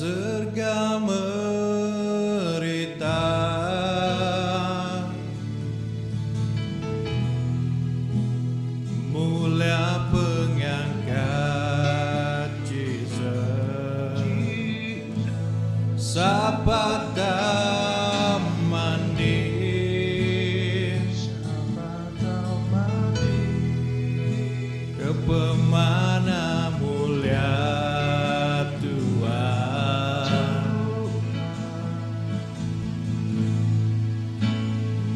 Surga merita, mulia pengangkat Jesus, sabada manis, kepemana mulia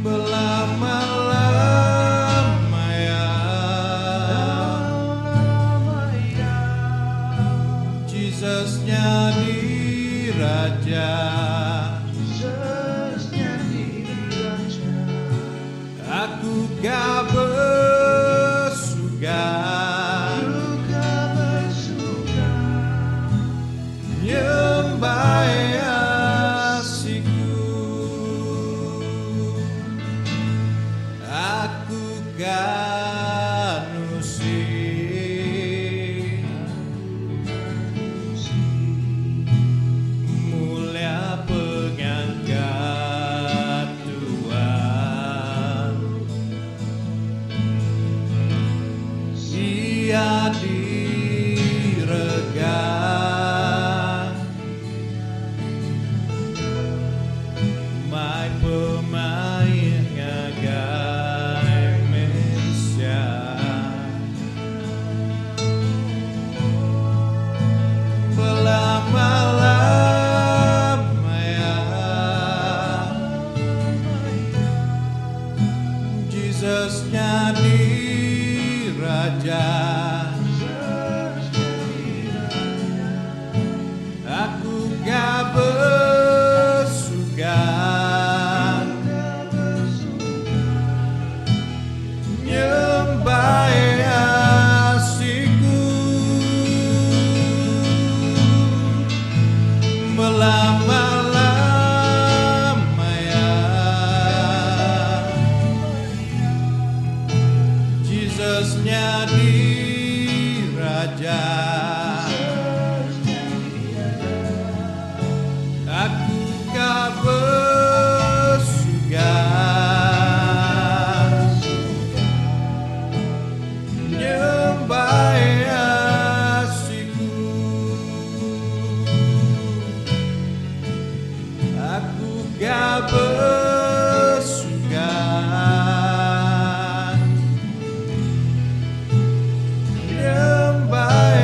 berlama-lama ya, Jesusnya di Raja, aku gak bersuka nyembah asihku, aku gak nusik mulia pengangkat Tuhan, Ia diregang my pemain ngagai Mesia, berlama-lama ya, Jesusnya di Raja, aku gak bersuka nyembah asihku, berlama-lama ya, Jesusnya di Raja, aku gak bersuka nyembah asihku, aku gak bersuka nyembah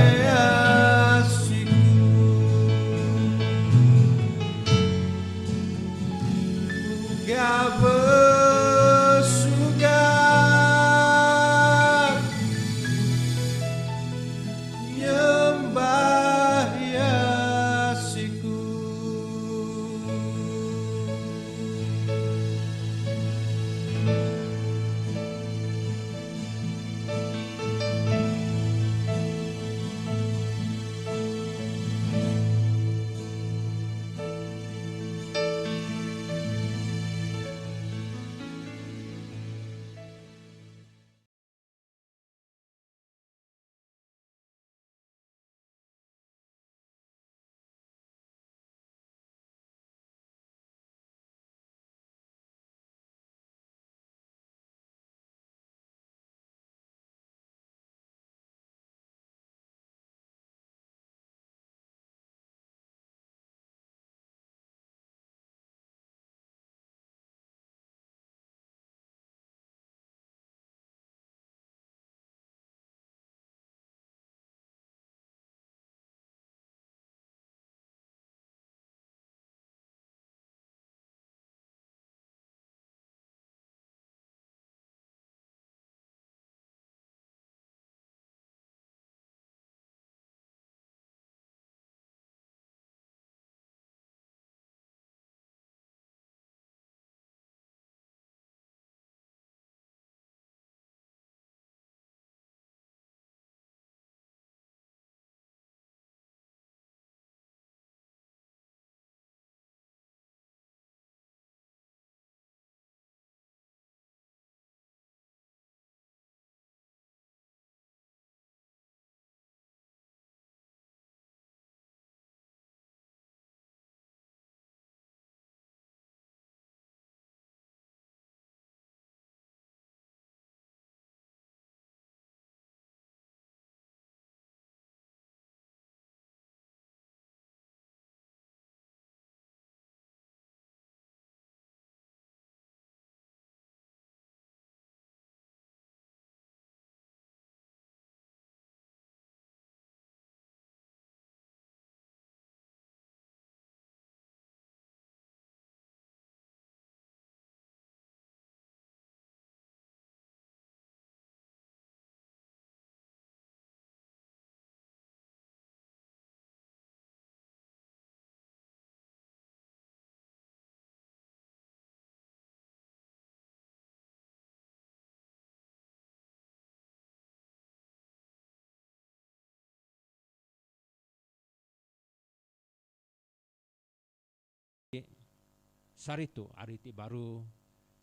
Saritu ariti baru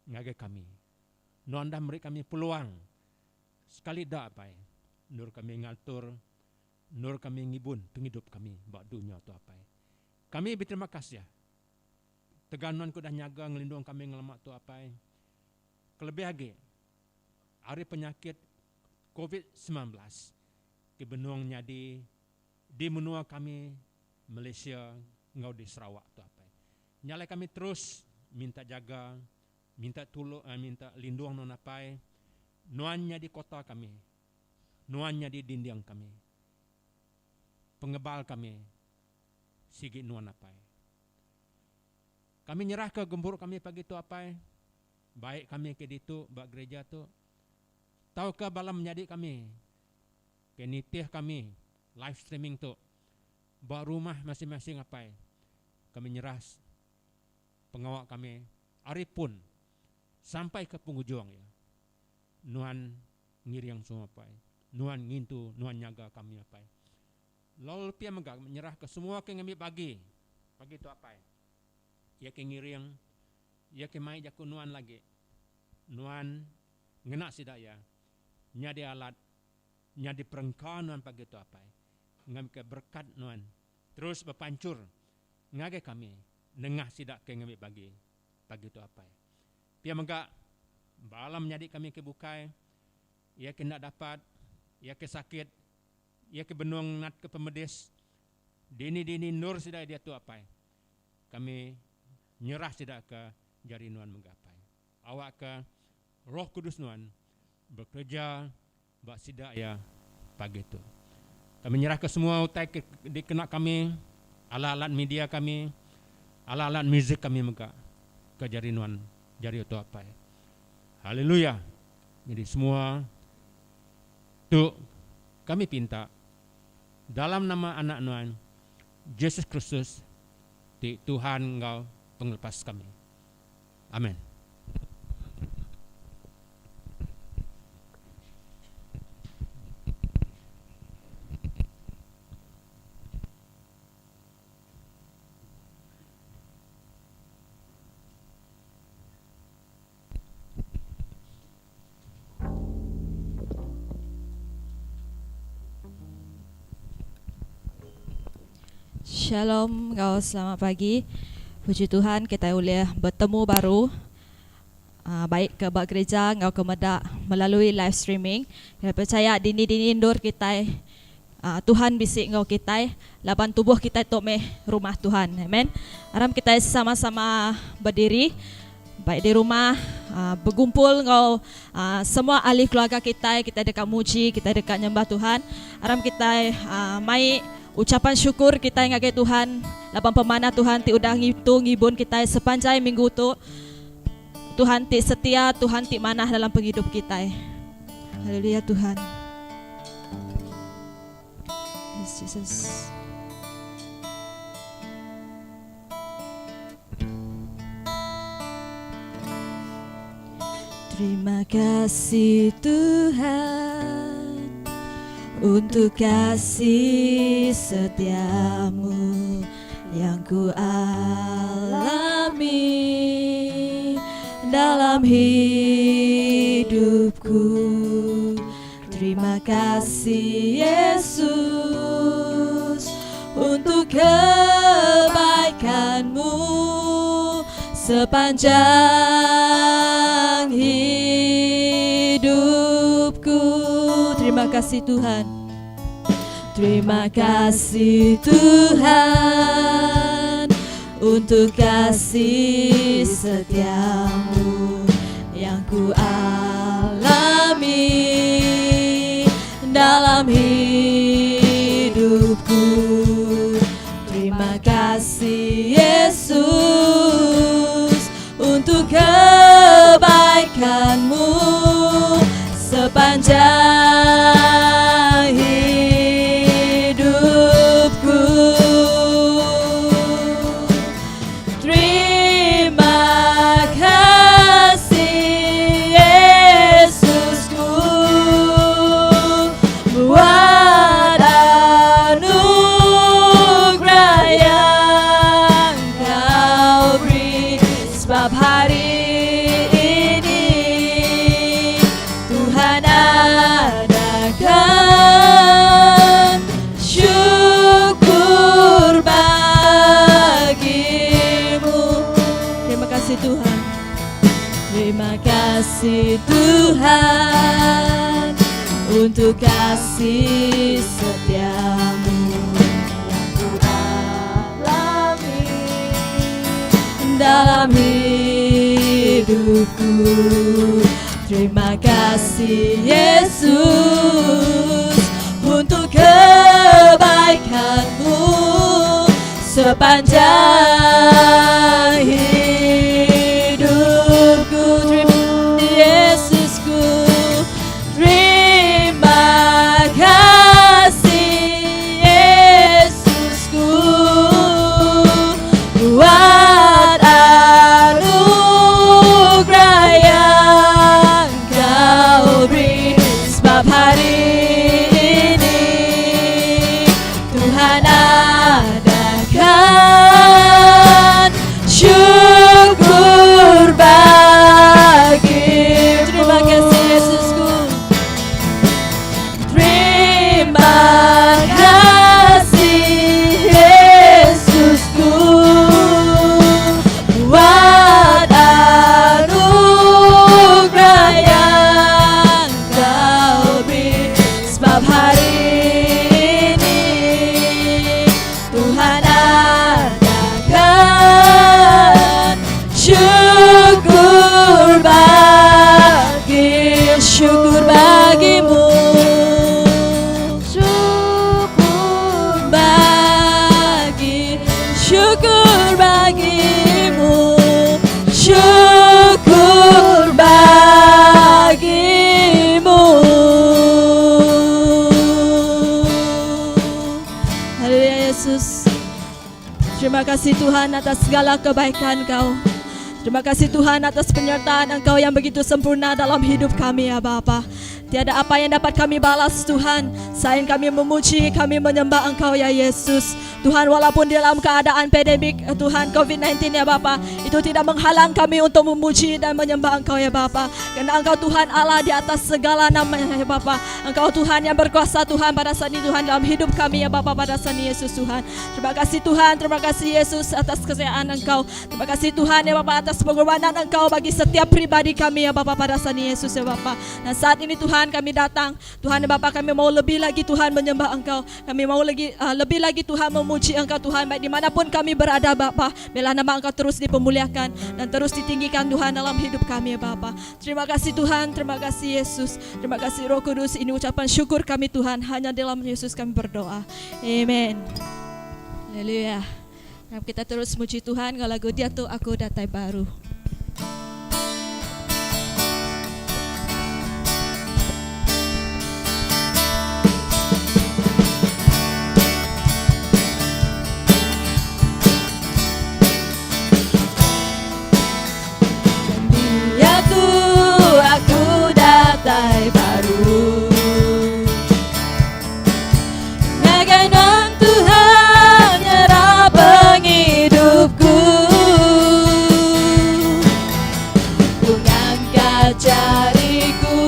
ngage kami. No anda beri kami peluang sekali dah apa nur kami ngatur, nur kami ngibun penghidup kami bak dunia tu apa. Kami berterima kasih ya. Teganuan ku dah nyaga ngelindung kami ngelamak tu apa. Kelebih lagi hari penyakit COVID-19 kebenuangnya di menua kami Malaysia ngau di Sarawak tu apa. Nyalai kami terus minta jaga, minta tolong, minta lindung non apa. Nuannya di kota kami, nuannya di dinding kami, pengebal kami, sigi nuan apa. Kami nyerah ke gembur kami pagi tu apa. Baik kami ke ditu, bak gereja tu. Tahu ke balam menjadi kami, kenitih kami, live streaming tu, bak rumah masing-masing apa. Kami nyerah pengawak kami, hari pun sampai ke penghujung ya. Nuan ngiriang semua apa. Nuan ngintu, nuan nyaga kami apa. Lalu pia megak menyerah ke semua ke ngambil pagi tu apa. Ya ke ngiriang, ya ke mai jaku nuan lagi. Nuan ngena sidaya. Nyadi alat, nyadi perengkau nuan pagi tu apa. Ngambil ke berkat nuan. Terus berpancur ngage kami nengah sidak ke ngambil pagi tu apa. Pia megak balam nyadi kami ke bukai, ia ke nak dapat, ia ke sakit, ia ke benung nat ke pemedis, dini nur sidak dia tu apa. Kami nyerah sidak ke jari nuan menggapai. Awak ke Roh Kudus nuan bekerja bak sidak ya pagi tu. Kami nyerah ke semua utai dikena kami, alat-alat media kami, alat-alat muzik kami megak ke jari nuan jari tu apa. Haleluya. Jadi semua tu kami pinta dalam nama anak nuan Yesus Kristus di Tuhan engkau penglepas kami. Amin. Shalom, kau selamat pagi. Puji Tuhan kita boleh bertemu baru. Baik ke bak gereja, kau ke medak melalui live streaming. Kita percaya dini indur kita Tuhan bisik kau kita, lapan tubuh kita tok meh rumah Tuhan. Amen. Aram kita sama-sama berdiri. Baik di rumah, berkumpul kau semua ahli keluarga kita dekat muji, kita dekat nyembah Tuhan. Aram kita mai ucapan syukur kita ngagai Tuhan, lapan pemana Tuhan ti udah ngitung ngibun kita sepanjang minggu tu. Tuhan ti setia, Tuhan ti manah dalam penghidup kita. Haleluya Tuhan. Yes, Jesus. Terima kasih Tuhan untuk kasih setiamu yang ku alami dalam hidupku. Terima kasih Yesus untuk kebaikanmu sepanjang hidupku. Terima kasih Tuhan. Terima kasih Tuhan untuk kasih setiamu yang ku alami dalam hidupku. Terima kasih Yesus untuk kebaikanmu sepanjang hidupku. Terima kasih Yesusku buat anugerah yang kau beri kasih Tuhan, untuk kasih setiamu yang ku alami dalam hidupku. Terima kasih Yesus untuk kebaikanmu sepanjang hidupku. Terima Yesusku, terima kasih Yesusku buat anugerah yang Kau beri. Sebab hari ini Tuhan adakan syukur bagi. Terima kasih Yesusku, terima kasih Yesusku buat anugerah yang Kau beri. Sebab hari ini Tuhan adakan syukur bagi. Syukur bagimu, syukur bagi, syukur bagimu, syukur bagimu. Haleluya Yesus. Terima kasih Tuhan atas segala kebaikan Kau. Terima kasih Tuhan atas penyertaan Engkau yang begitu sempurna dalam hidup kami ya Bapa. Tiada apa yang dapat kami balas Tuhan selain kami memuji, kami menyembah Engkau ya Yesus. Tuhan, walaupun dalam keadaan pandemik Tuhan COVID-19 ya Bapa, itu tidak menghalang kami untuk memuji dan menyembah Engkau ya Bapa. Karena Engkau Tuhan Allah di atas segala nama ya Bapa. Engkau Tuhan yang berkuasa Tuhan pada saat ini Tuhan dalam hidup kami ya Bapa pada saat ini Yesus Tuhan. Terima kasih Tuhan, terima kasih Yesus atas kesetiaan Engkau. Terima kasih Tuhan ya Bapa atas pengorbanan Engkau bagi setiap pribadi kami ya Bapa pada saat ini Yesus ya Bapa. Dan saat ini Tuhan kami datang Tuhan ya Bapa, kami mau lebih lagi Tuhan menyembah Engkau. Kami mau lebih lagi Tuhan memuji Engkau Tuhan, baik dimanapun kami berada Bapa. Biarlah nama Engkau terus dipemuliakan dan terus ditinggikan Tuhan dalam hidup kami ya Bapa. Terima kasih Tuhan, terima kasih Yesus, terima kasih Roh Kudus. Ini ucapan syukur kami Tuhan, hanya dalam Yesus kami berdoa. Amen. Haleluya. Nah, kita terus muji Tuhan dengan lagu Dia Tuh Aku Datai Baru. Dia Tuh Aku Datai Baru. Naganon Tuhan nyerah penghidupku. Ku ngangkat jariku,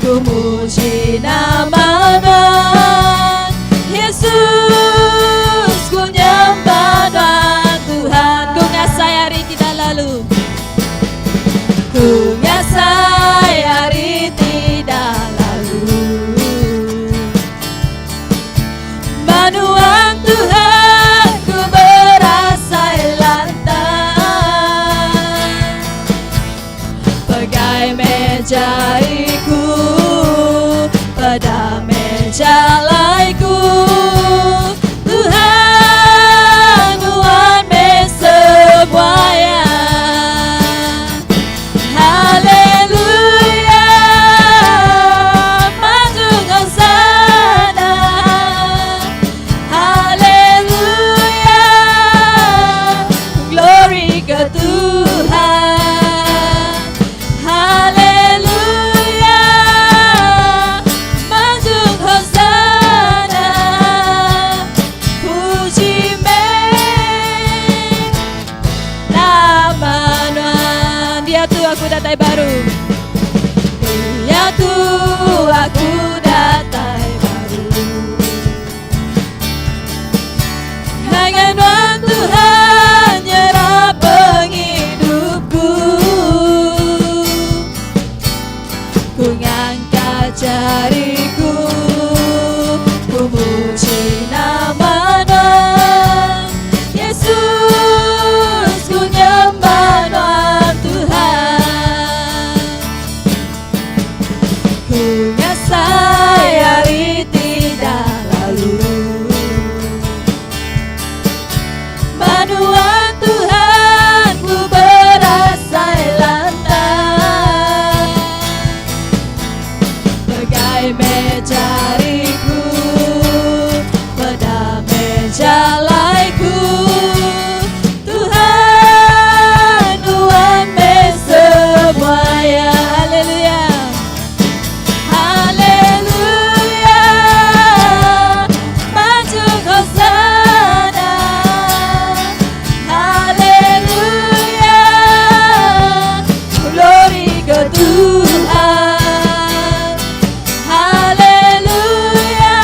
ku muji nama-Nya Yesus. Ku nyembah nama Tuhan. Ku ngasai hari tidak lalu, ku ngasai hari tidak lalu. Manuang Tuhan ku berasai lantang, pegai mejaiku pada meja laiku. Tuhan Tuhan me semuanya. Haleluya, maju kau sana. Haleluya, glory ke Tuhan. Haleluya, maju kau sana. Puji nama-Nya. Dia tuh aku datai baru. Dia tuh aku datai baru. Dengan Tuhan nyerah penghidupku. jariku, ku puji nama-Nya. Yesus, ku nyembah nama Tuhan. Ku ngasai hari tidak lalu, manuan Tuhan ku berasai lantai. Bagai mejariku, pada mejalaiku, Tuhan Tuhan semuanya. Haleluya, haleluya, maju Hosana. Haleluya, glory ke Tuhan. Haleluya,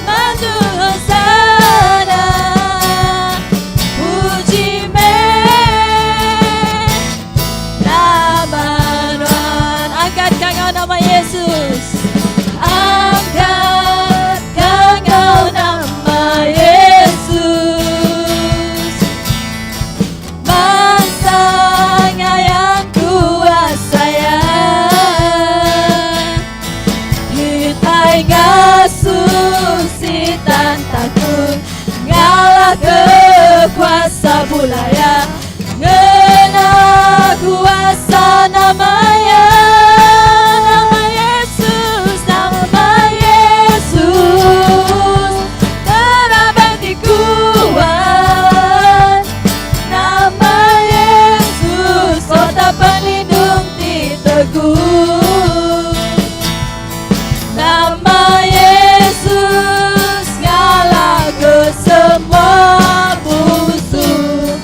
maju Hosana. Puji nama Tuhan. Angkatkan kau nama Yesus. Angkatkan kau nama Yesus. Masanya yang kuasa ya, hitai ngasusitan takut, ngalah kekuasa bulaya, ngena kuasa namanya. Nama Yesus, nama Yesus, terabadi kuat. Nama Yesus, kota pelindung di teguh. Nama Yesus, ngalah ke semua musuh.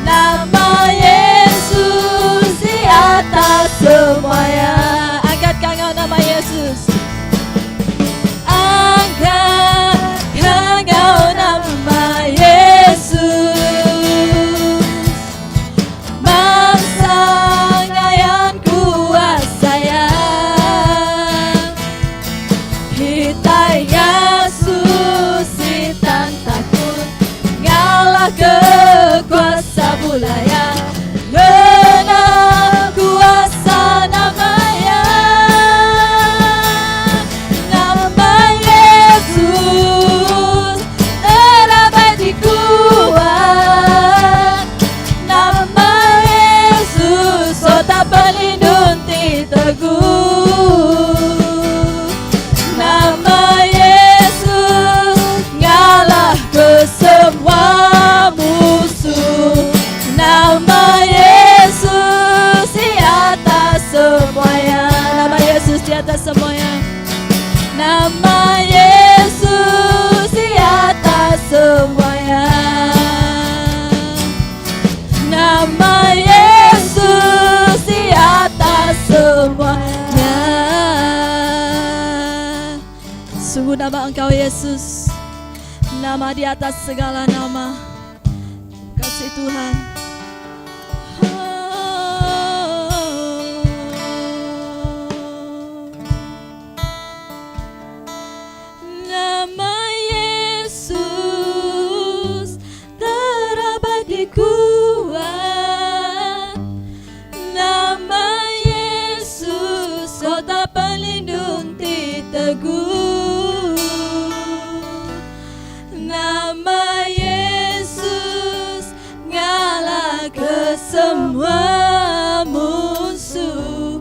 Nama Yesus, di atas semuanya. Angkatkan kau nama Yesus. Angkatkan kau nama Yesus. Bangsanya yang kuasa ya, hitai ngasusitan takut, ngalah kekuasa bulaya, ngena kuasa namanya. Nama Yesus, terabadi kuat. Nama Yesus, kota pelindung di teguh. Nama Yesus, ngalah ke semua musuh. Nama Yesus di atas semuanya. Nama Yesus di atas semuanya. Nama Yesus di atas semuanya. Nama Yesus di atas semuanya. Sungguh nama Engkau Yesus, nama di atas segala nama. Kasih Tuhan. Nama Yesus, terabadi kuat. Nama Yesus, kota pelindung di teguh. Nama Yesus, ngalah ke semua musuh.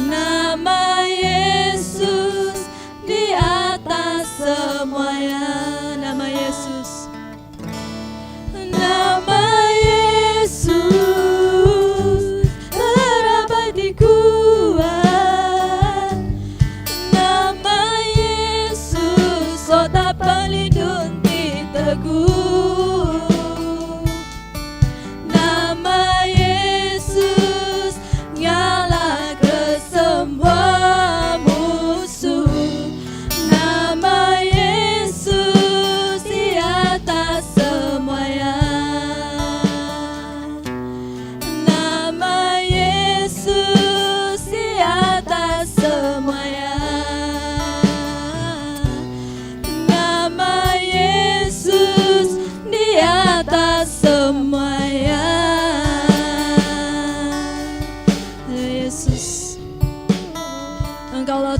Nama Yesus, di atas semuanya. Nama Yesus. Nama Yesus, terabadi kuat. Nama Yesus, kota pelindung di teguh. Nama Yesus,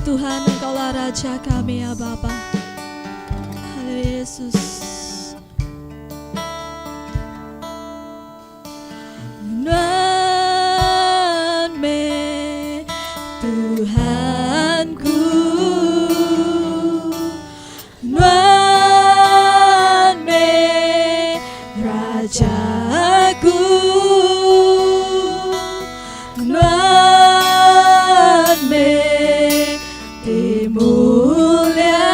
Tuhan, Engkaulah Raja kami ya Bapa. Haleluya Yesus. Tuhanku, Nuanme, Rajaku, Nuanme, mulia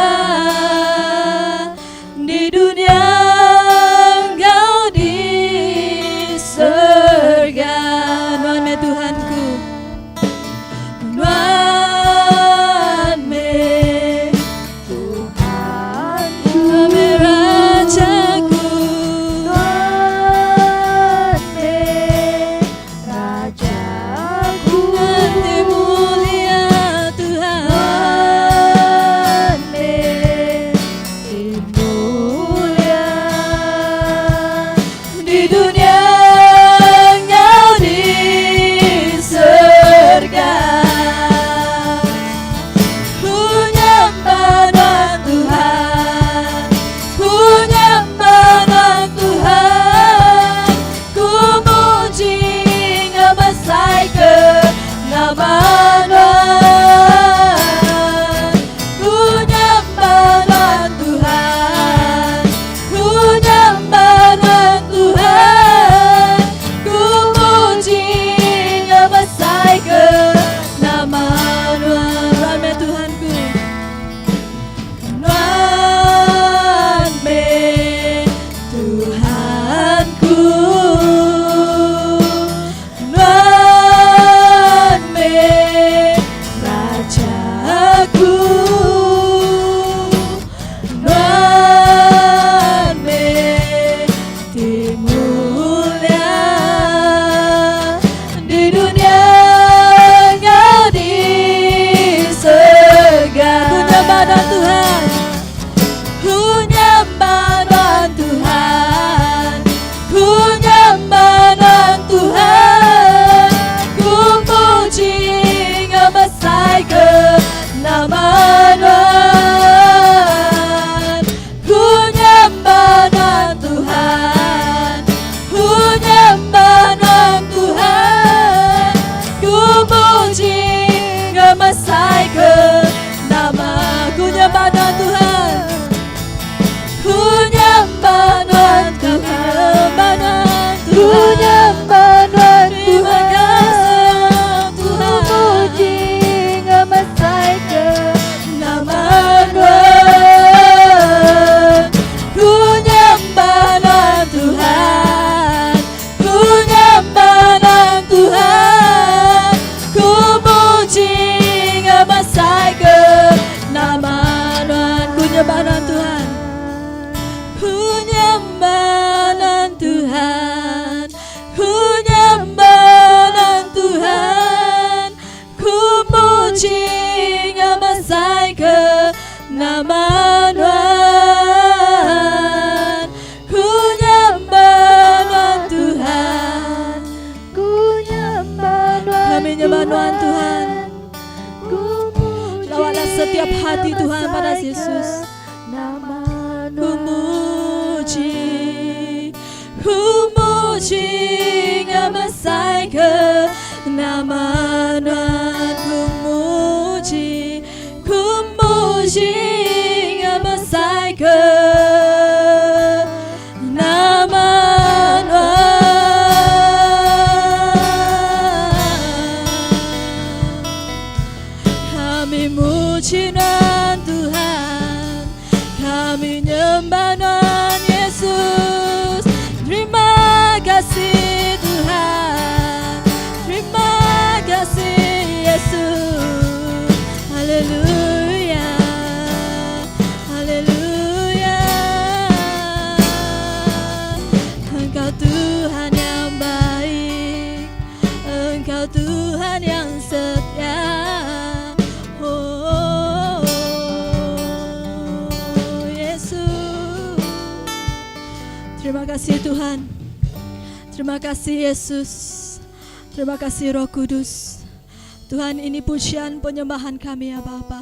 di dunia, Engkau di surga. Nuanme Tuhanku, Nuanme Tuhanku, Nuanme Rajaku, Nuanme Rajaku, Nanti mulia Tuhan, Nanti mulia di dunia, Engkau di surga. Ku nyembah Tuhan, ku nyembah Tuhan, ku muji ngamesai ke nama Tuhan. Ku nyembah Tuhan, ku nyembah Tuhan, ku muji ngamesai ke nama Tuhan. Rame Tuhanku, Nuanme Tuhanku, Nuanme Rajaku, Nuanme mulia di dunia, Engkau di surga. Ku nyembah Tuhan, ku nyembah Tuhan, ku muji ngamesai ke nama Tuhan. Ku nyembah Tuhan, ku nyembah Tuhan, ku muji ngamesai ke nama. Ku nyembah Tuhan, ku nyembah Tuhan, ku nyembah Tuhan. Terima kasih Tuhan, muji ngamesai ke nama Tuhan. Ku nyembah Tuhan, ku nyembah Tuhan, ku muji ngamesai ke nama Tuhan. Ku nyembah Tuhan, ku nyembah Tuhan, ku nyembah Tuhan, ku muji ngamesai ke nama Tuhan. Ku nyembah Tuhan, ku nyembah kami nyembah Tuhan. Lawatlah setiap hati Tuhan pada Yesus. Ku muji ngamesai ke nama Tuhan. Ku muji ngamesai ke nama Tuhan. Kami muji Tuhan, kami nyembah Tuhan Yesus. Terima kasih Tuhan, terima kasih Yesus. Haleluya, haleluya. Engkau Tuhan yang baik, Engkau Tuhan yang setia. Oh, Yesus. Terima kasih Tuhan, terima kasih Yesus, terima kasih Roh Kudus. Tuhan, ini pujian penyembahan kami ya Bapa.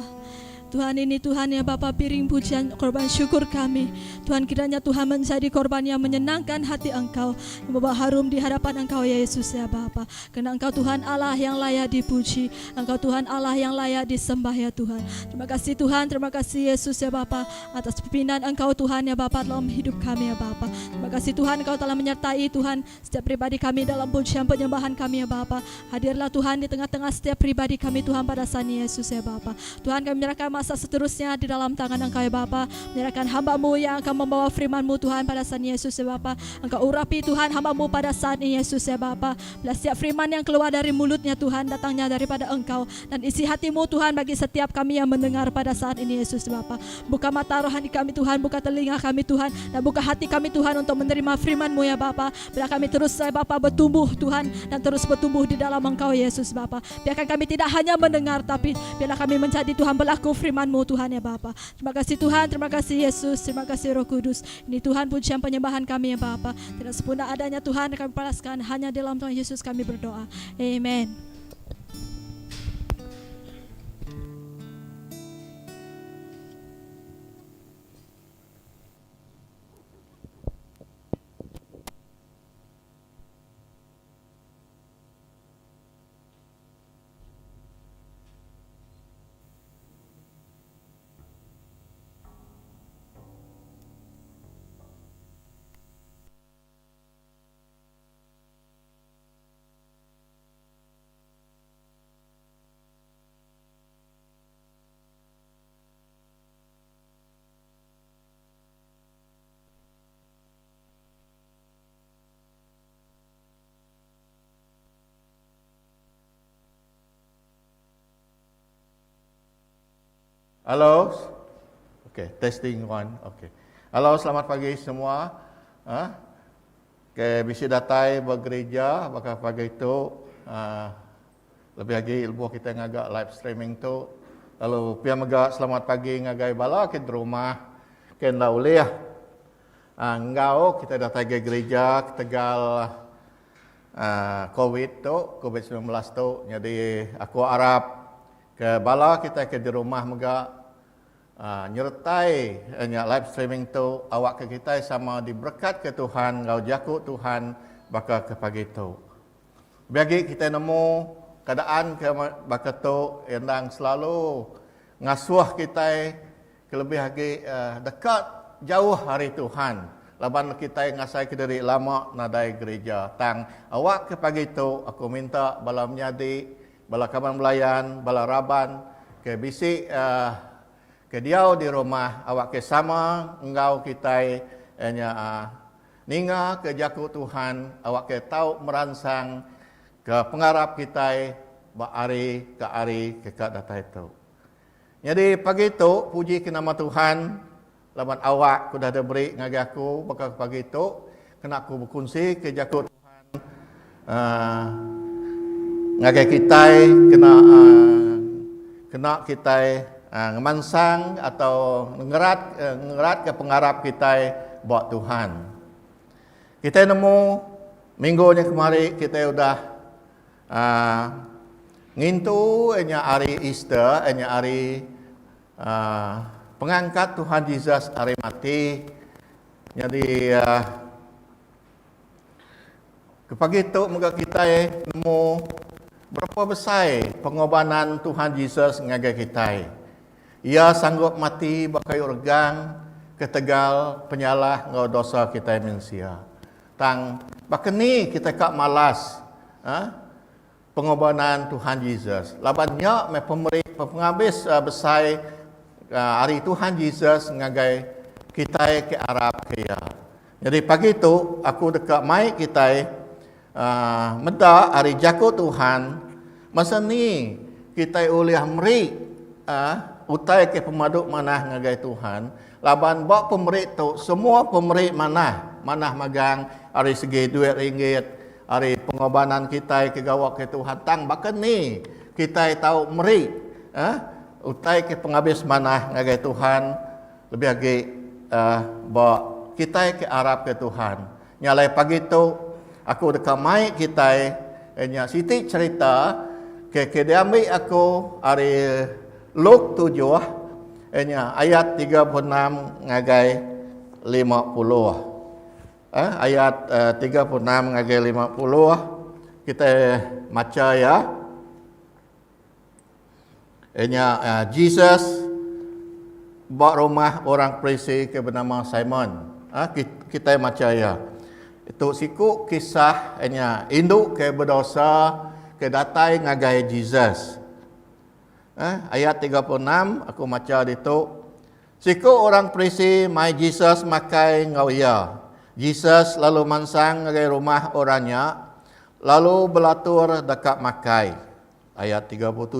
Tuhan, ini Tuhan ya Bapa, piring pujian korban syukur kami. Tuhan, kiranya Tuhan menjadi korban yang menyenangkan hati Engkau, yang membawa harum di hadapan Engkau ya Yesus ya Bapa. Karena Engkau Tuhan Allah yang layak dipuji, Engkau Tuhan Allah yang layak disembah ya Tuhan. Terima kasih Tuhan, terima kasih Yesus ya Bapa, atas pimpinan Engkau Tuhan ya Bapa dalam hidup kami ya Bapa. Terima kasih Tuhan, Engkau telah menyertai Tuhan setiap pribadi kami dalam pujian penyembahan kami ya Bapa. Hadirlah Tuhan di tengah-tengah setiap pribadi kami Tuhan pada saat ini Yesus ya Bapa. Tuhan, kami menyerahkan masa seterusnya di dalam tangan Engkau ya Bapa. Menyerahkan hamba-Mu yang akan membawa firman-Mu Tuhan pada saat ini Yesus ya Bapa. Engkau urapi Tuhan hamba-Mu pada saat ini Yesus ya Bapa. Bila setiap firman yang keluar dari mulutnya Tuhan datangnya daripada Engkau, dan isi hati-Mu Tuhan bagi setiap kami yang mendengar pada saat ini Yesus ya Bapa. Buka mata rohani kami Tuhan, buka telinga kami Tuhan, dan buka hati kami Tuhan untuk menerima firman-Mu ya Bapa. Bila kami terus ya Bapa bertumbuh Tuhan, dan terus bertumbuh di dalam Engkau Yesus Bapa. Biarkan kami tidak hanya mendengar, tapi biarlah kami menjadi Tuhan berlaku firman-Mu Tuhan ya Bapa. Terima kasih Tuhan, terima kasih Yesus, terima kasih Roh Kudus. Ini Tuhan pujian penyembahan kami ya Bapa. Tidak sempurna adanya Tuhan kami palaskan, hanya dalam Tuhan Yesus kami berdoa. Amen. Halo, oke, testing one, oke. Halo, selamat pagi semua. Bisi datai bergereja, bakal pagi itu lebih lagi ilmu kita ngagak live streaming tu. Lalu pihak megak selamat pagi ngagai bala ke rumah, ken lauliah. Engkau kita datai ke gereja ketegal COVID tu, COVID-19 tu. Jadi aku harap ke bala kita ke di rumah megak nyertai live streaming tu awak ke kita sama diberkat ke Tuhan, ngau jakut Tuhan bakal ke pagi tu. Bagi kita nemu keadaan ke bakal tu yang selalu ngasuh kita ke lebih lagi dekat jauh hari Tuhan. Laban kita ngasai ke diri lama nadai gereja. Tang awak ke pagi tu aku minta bala menyadi, bala kaman melayan, bala raban ke bisi ke diau di rumah awak ke sama engkau kita ninga ke jakut Tuhan awak ke tau meransang ke pengarap kita ba ari ke data itu. Jadi pagi itu puji ke nama Tuhan laban awak sudah ada beri ngagi aku bakal pagi itu kena aku berkongsi ke jakut Tuhan ngagi kita kena kita ngemansang atau ngerat ke pengarap kita buat Tuhan. Kita nemu minggunya kemarin kita udah ngintu hari Easter, hari pengangkat Tuhan Yesus hari mati. Jadi ke pagi itu moga kita nemu berapa besar pengorbanan Tuhan Yesus ngagai kita. Ia sanggup mati bakai urgang ketegal penyalah ngau dosa kita manusia. Tang bakeni kita kak malas pengorbanan Tuhan Yesus. Labannya me pemberi penghabis besar hari Tuhan Yesus ngagai kita ke Arab kaya. Jadi pagi itu aku dekat mai kita meda hari jakut Tuhan. Masa ni kita uliah meri utai ke pemaduk manah ngagai Tuhan. Laban bak pemberi tu semua pemberi manah magang hari segi RM2, hari pengorbanan kita ke gawak ke Tuhan tang bahkan ni kita tahu meri utai ke penghabis manah ngagai Tuhan lebih lagi bak kita ke Arab ke Tuhan. Nyalai pagi tu aku dekat mai kita siti cerita Ke dia ambil aku hari Luk 7 ayat 36 ngagai 50. Ayat 36 ngagai 50 kita baca ya. Jesus buat rumah orang Farisi ke bernama Simon. Kita baca ya. Itu siku kisah induk ke berdosa ke datai ngagai Jesus. Ayat 36 aku baca itu. Siku orang Farisi mai Jesus makai ngau ia. Jesus lalu mansang ngagai rumah orangnya, lalu belatur dekat makai. Ayat 37.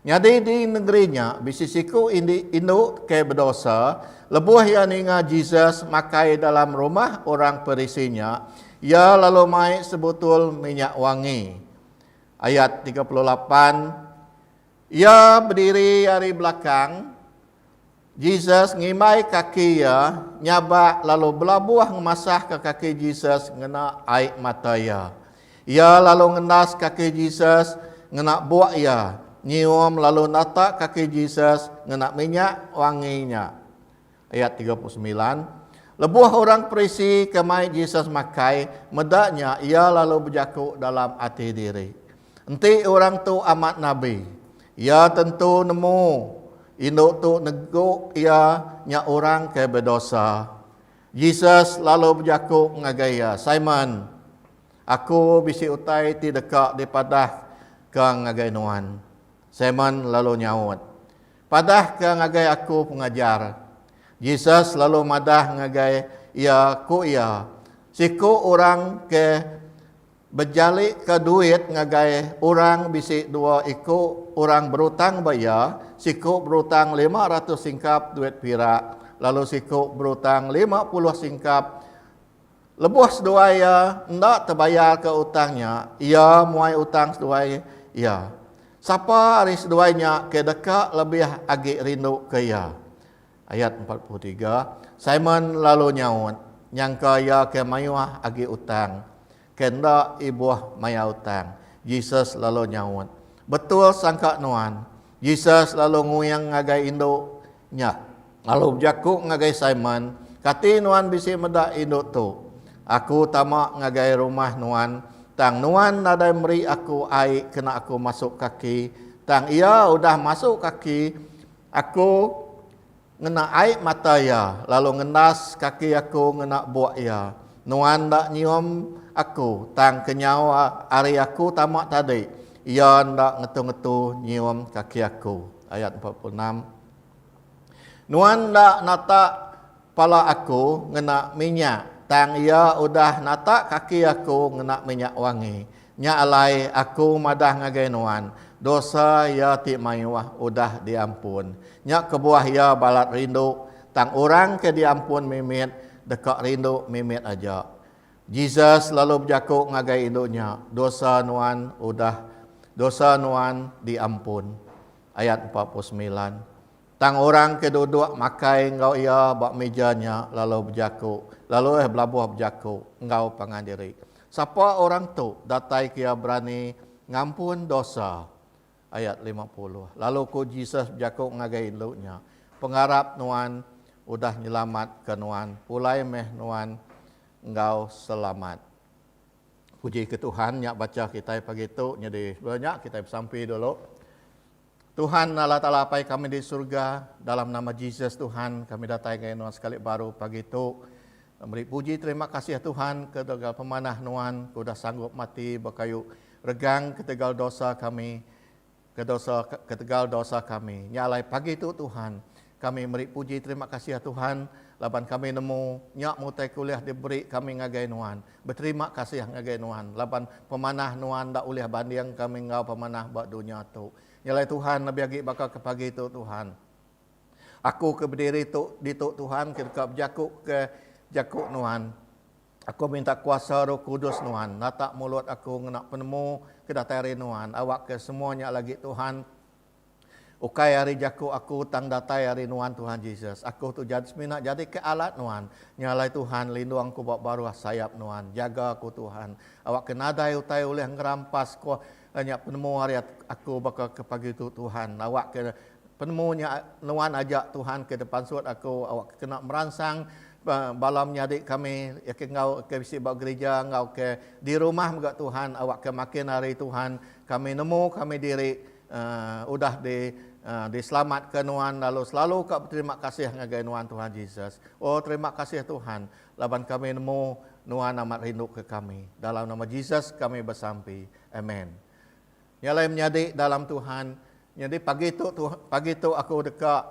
Jadi di negerinya bisisiku induk ke berdosa, lebuh yang ingat Jesus makai dalam rumah orang Farisinya, ia lalu mai sebutul minyak wangi. Ayat 38. Ia berdiri dari belakang, Jesus ngimai kaki ia, nyabak lalu belabuah ngemasah ke kaki Jesus ngena air mata ia. Ia lalu ngendas kaki Jesus ngena buak ia, nyium lalu natak kaki Jesus ngena minyak wanginya. Ayat 39. Lebuh orang Farisi kemai Jesus makai, medaknya ia lalu berjakuk dalam hati diri. Enti orang tu amat nabi. Ia tentu nemu induk tu neguk ia nya orang ke berdosa. Jesus lalu berjakuk ngagaya, Simon, aku bisi utai ti dekat daripada ke ngagai nuan. Simon lalu nyaut, padah ke ngagai aku pengajar. Jesus lalu madah ngagai ia ku ia. Siku orang ke berjalik ke duit ngagai orang bisi 2 ikut orang berutang bayar, siku berutang 500 singkap duit perak, lalu siku berutang 50 singkap. Lebuh sedua ia hendak terbayar ke utangnya, ia muai utang sedua ia. Siapa hari seduanya ke dekat lebih agak rindu ke ia. Ayat 43. Simon lalu nyaut, nyangka ia ke mayuah agak utang. Kenda ibuah maya utang. Jesus lalu nyaut, betul sangka nuan. Jesus lalu nguyang ngagai induknya. Lalu berjakuk ngagai Simon, kati nuan bisi medak induk tu. Aku tamak ngagai rumah nuan. Tang nuan nadai meri aku air kena aku masuk kaki. Tang ia udah masuk kaki, aku ngena air mata ya. Lalu ngendas kaki aku ngena buak ya. Nuan dak nyium aku, tang kenyawa hari aku tamak tadi. Ia ndak ngetu-ngetu nyium kaki aku. Ayat 46. Nuan ndak natak pala aku ngena minyak. Tang ia udah natak kaki aku ngena minyak wangi. Nya alai aku madah ngagai nuan. Dosa ia ti mayuah udah diampun. Nya kebuah ia balat rindu. Tang orang ke diampun mimit, dekat rindu mimit aja. Jesus lalu berjakuk ngagai induknya. Dosa nuan diampun. Ayat 49. Tang orang keduduk makai engkau ia bak mejanya lalu berjakuk. Lalu belabuh berjakuk engkau pangandiri. Siapa orang tu datai kia berani ngampun dosa. Ayat 50. Lalu ku Jesus berjakuk ngagai induknya. Pengharap nuan udah nyelamat ke nuan. Pulai meh nuan engkau selamat. Puji ke Tuhan, nyak baca kita pagi itu, jadi banyak kita sampai dulu. Tuhan Allah Ta'ala pai kami di surga, dalam nama Jesus Tuhan, kami datang ke nuan sekali baru pagi itu. Beri puji terima kasih ya Tuhan, ketegal pemanah nuan, sudah sanggup mati berkayu regang ketegal dosa kami, ketegal dosa kami. Nyalai pagi itu Tuhan, kami beri puji terima kasih ya Tuhan. Laban kami nemu nyak mutai kuliah diberi kami ngagai nuan. Berterima kasih ngagai nuan. Laban pemanah nuan dak uliah banding kami ngau pemanah bak dunia tu. Nyalai Tuhan nabi agi bakal ke pagi itu Tuhan. Aku ke berdiri tu di tu Tuhan ketika berjakuk ke jakuk nuan. Aku minta kuasa Roh Kudus nuan. Natak mulut aku ngenak penemu kedatari nuan. Awak ke semuanya lagi Tuhan. Ukai hari jakuk aku tang datai hari nuan Tuhan Yesus. Aku tu jadi semina jadi ke alat nuan. Nyalai Tuhan lindu aku bawa baru sayap nuan. Jaga aku Tuhan. Awak kenadai utai oleh ngerampas ko hanya penemu hari aku bakal ke pagi itu Tuhan. Awak ke penemunya nuan ajak Tuhan ke depan suat aku, awak kena merangsang balamnya adik kami, ya ke ngau ke bisi bawa gereja, ngau ke di rumah juga Tuhan, awak ke makin hari Tuhan, kami nemu kami diri udah diselamatkan nuan, lalu selalu kau berterima kasih ngagai nuan Tuhan Yesus. Oh terima kasih Tuhan, laban kami nemu nuan amat rindu ke kami. Dalam nama Yesus kami bersampi. Amen. Nyalai menjadi dalam Tuhan. Jadi pagi itu aku dekat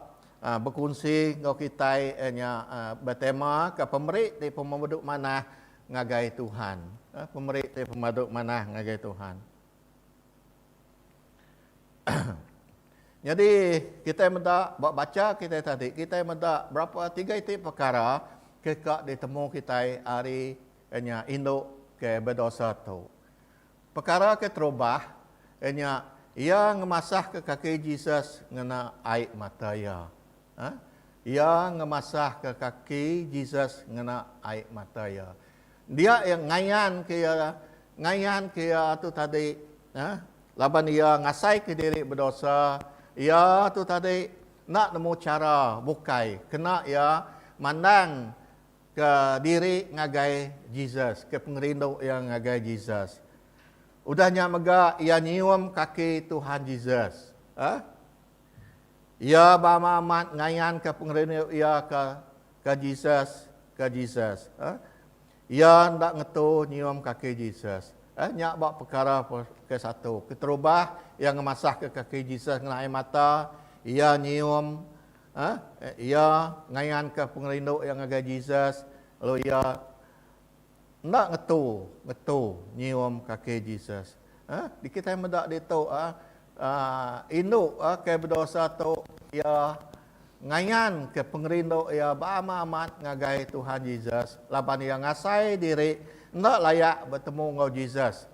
berkongsi ngau kita bertema ke pemerik di pemaduk mana ngagai Tuhan. Pemerik di pemaduk mana ngagai Tuhan. Jadi kita mendak baca kita tadi, kita mendak berapa 3 titik perkara kekak ditemu kita hari induk ke berdosa tu. Perkara ke terubah ia ngemasah ke kaki Yesus ngena air mata ya. Ia ngemasah ke kaki Yesus ngena air mata ya. Dia yang ngayan ke tu tadi, laban ia ngasai ke diri berdosa. Ya tu tadi nak nemu cara bukai, kena ya mandang ke diri ngagai Yesus, ke pengerindu yang ngagai Yesus. Udahnya mega ia nyium kaki Tuhan Yesus. Ia bamamat ngayan ke pengerindu ia ke Yesus, Ia ndak ngetu nyium kaki Yesus. Nyak buat perkara ke satu. Keterubah yang ngemasah ke kaki Yesus ngena air mata. Ia nyium. Ia ngayan ke pengerindu yang ngagai Yesus. Lalu ia ndak ngetu nyium kaki Yesus. Di kita yang mendak itu induk ke berdosa tu ia ngayan ke pengerindu ia bama-amat ngagai Tuhan Yesus. Laban ia ngasai diri ndak layak bertemu ngau Yesus.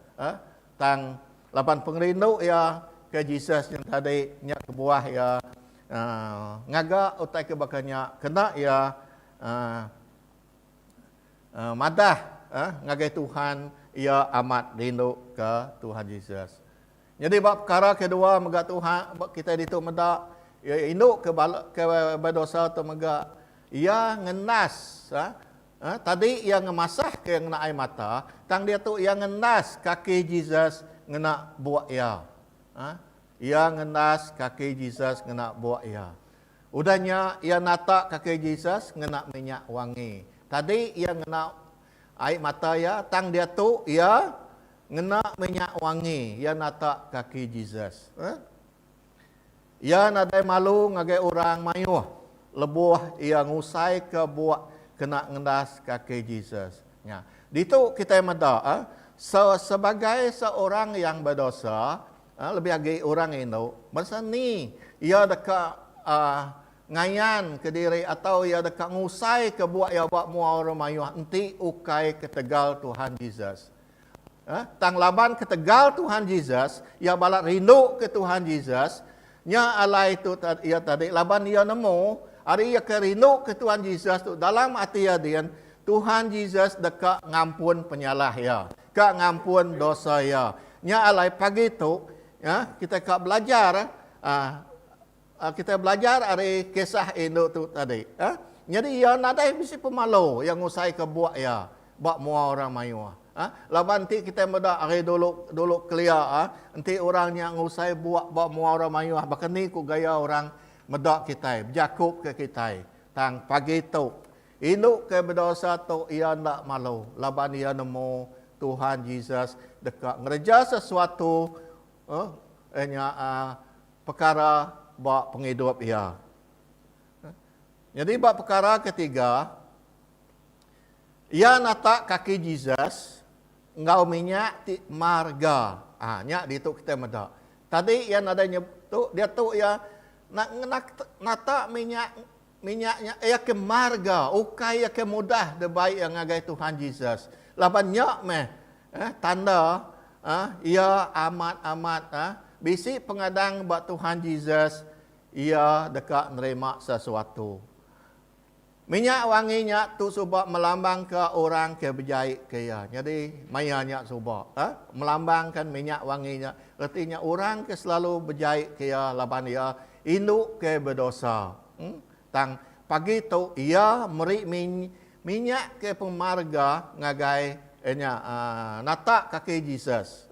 Tang lapan pengerindu ya ke Yesus yang tadi nyak ke buah ya ngaga utai ke bakanya kena ya madah ngagai Tuhan ia amat rindu ke Tuhan Yesus. Jadi bab perkara kedua mega Tuhan kita ditu medak ya induk ke berdosa tu mega ia ngenas tadi ia ngemasah ke yang ngena air mata, tang dia tu ia ngenas kaki Yesus ngena buat ia. Ia ngenas kaki Yesus ngena buat ia. Udahnya ia nata kaki Yesus ngena minyak wangi. Tadi ia ngena air mata ya, tang dia tu ia ngena minyak wangi. Ia nata kaki Yesus. Ia nadai malu ngagai orang mayuh. Lebuh ia ngusai ke buat kena ngendas kaki Yesus. Ya. Itu kita meda sebagai seorang yang berdosa, lebih lagi orang itu, masa ni ia dekat ngayan ke diri atau ia dekat ngusai ke buat ia buat mua orang mayuh enti ukai ke tegal Tuhan Yesus. Tang laban ke tegal Tuhan Yesus, ia balak rindu ke Tuhan Yesus, nya alai itu ia tadi laban ia nemu hari ia kerindu ke Tuhan Yesus tu dalam hati dia Tuhan Yesus dekat ngampun penyalah ya, kak ngampun dosa ya. Nya alai pagi tu ya kita kak belajar kita belajar hari kisah induk tu tadi. Jadi ia nadai mesti pemalu yang usai ke buat ya, buat mua orang mayuah. Laban nanti kita muda hari dulu clear nanti orang yang usai buat mua orang mayuah bahkan ni ku gaya orang medak kita, berjakup ke kita. Tang pagi tu, induk ke berdosa tu, ia nak malu. Laban ia nemu Tuhan Yesus dekat ngerja sesuatu, perkara buat penghidup ia. Jadi buat perkara ketiga, ia natak kaki Yesus, ngau minyak ti marga. Nyak di tu kita medak. Tadi ia nadanya tu, dia tu ia nata minyaknya ia ke marga ukai ia ke mudah de baik yang ngagai Tuhan Yesus. Laban nyak tanda ia amat bisi pengadang buat Tuhan Yesus ia dekat nerima sesuatu. Minyak wanginya tu subak melambang ke orang ke berjaya kaya. Jadi mayanya subak. Melambangkan minyak wanginya. Artinya orang ke selalu berjaya kaya laban ia induk ke berdosa. Tang pagi tu ia meri minyak ke pemarga ngagai natak kaki Jesus.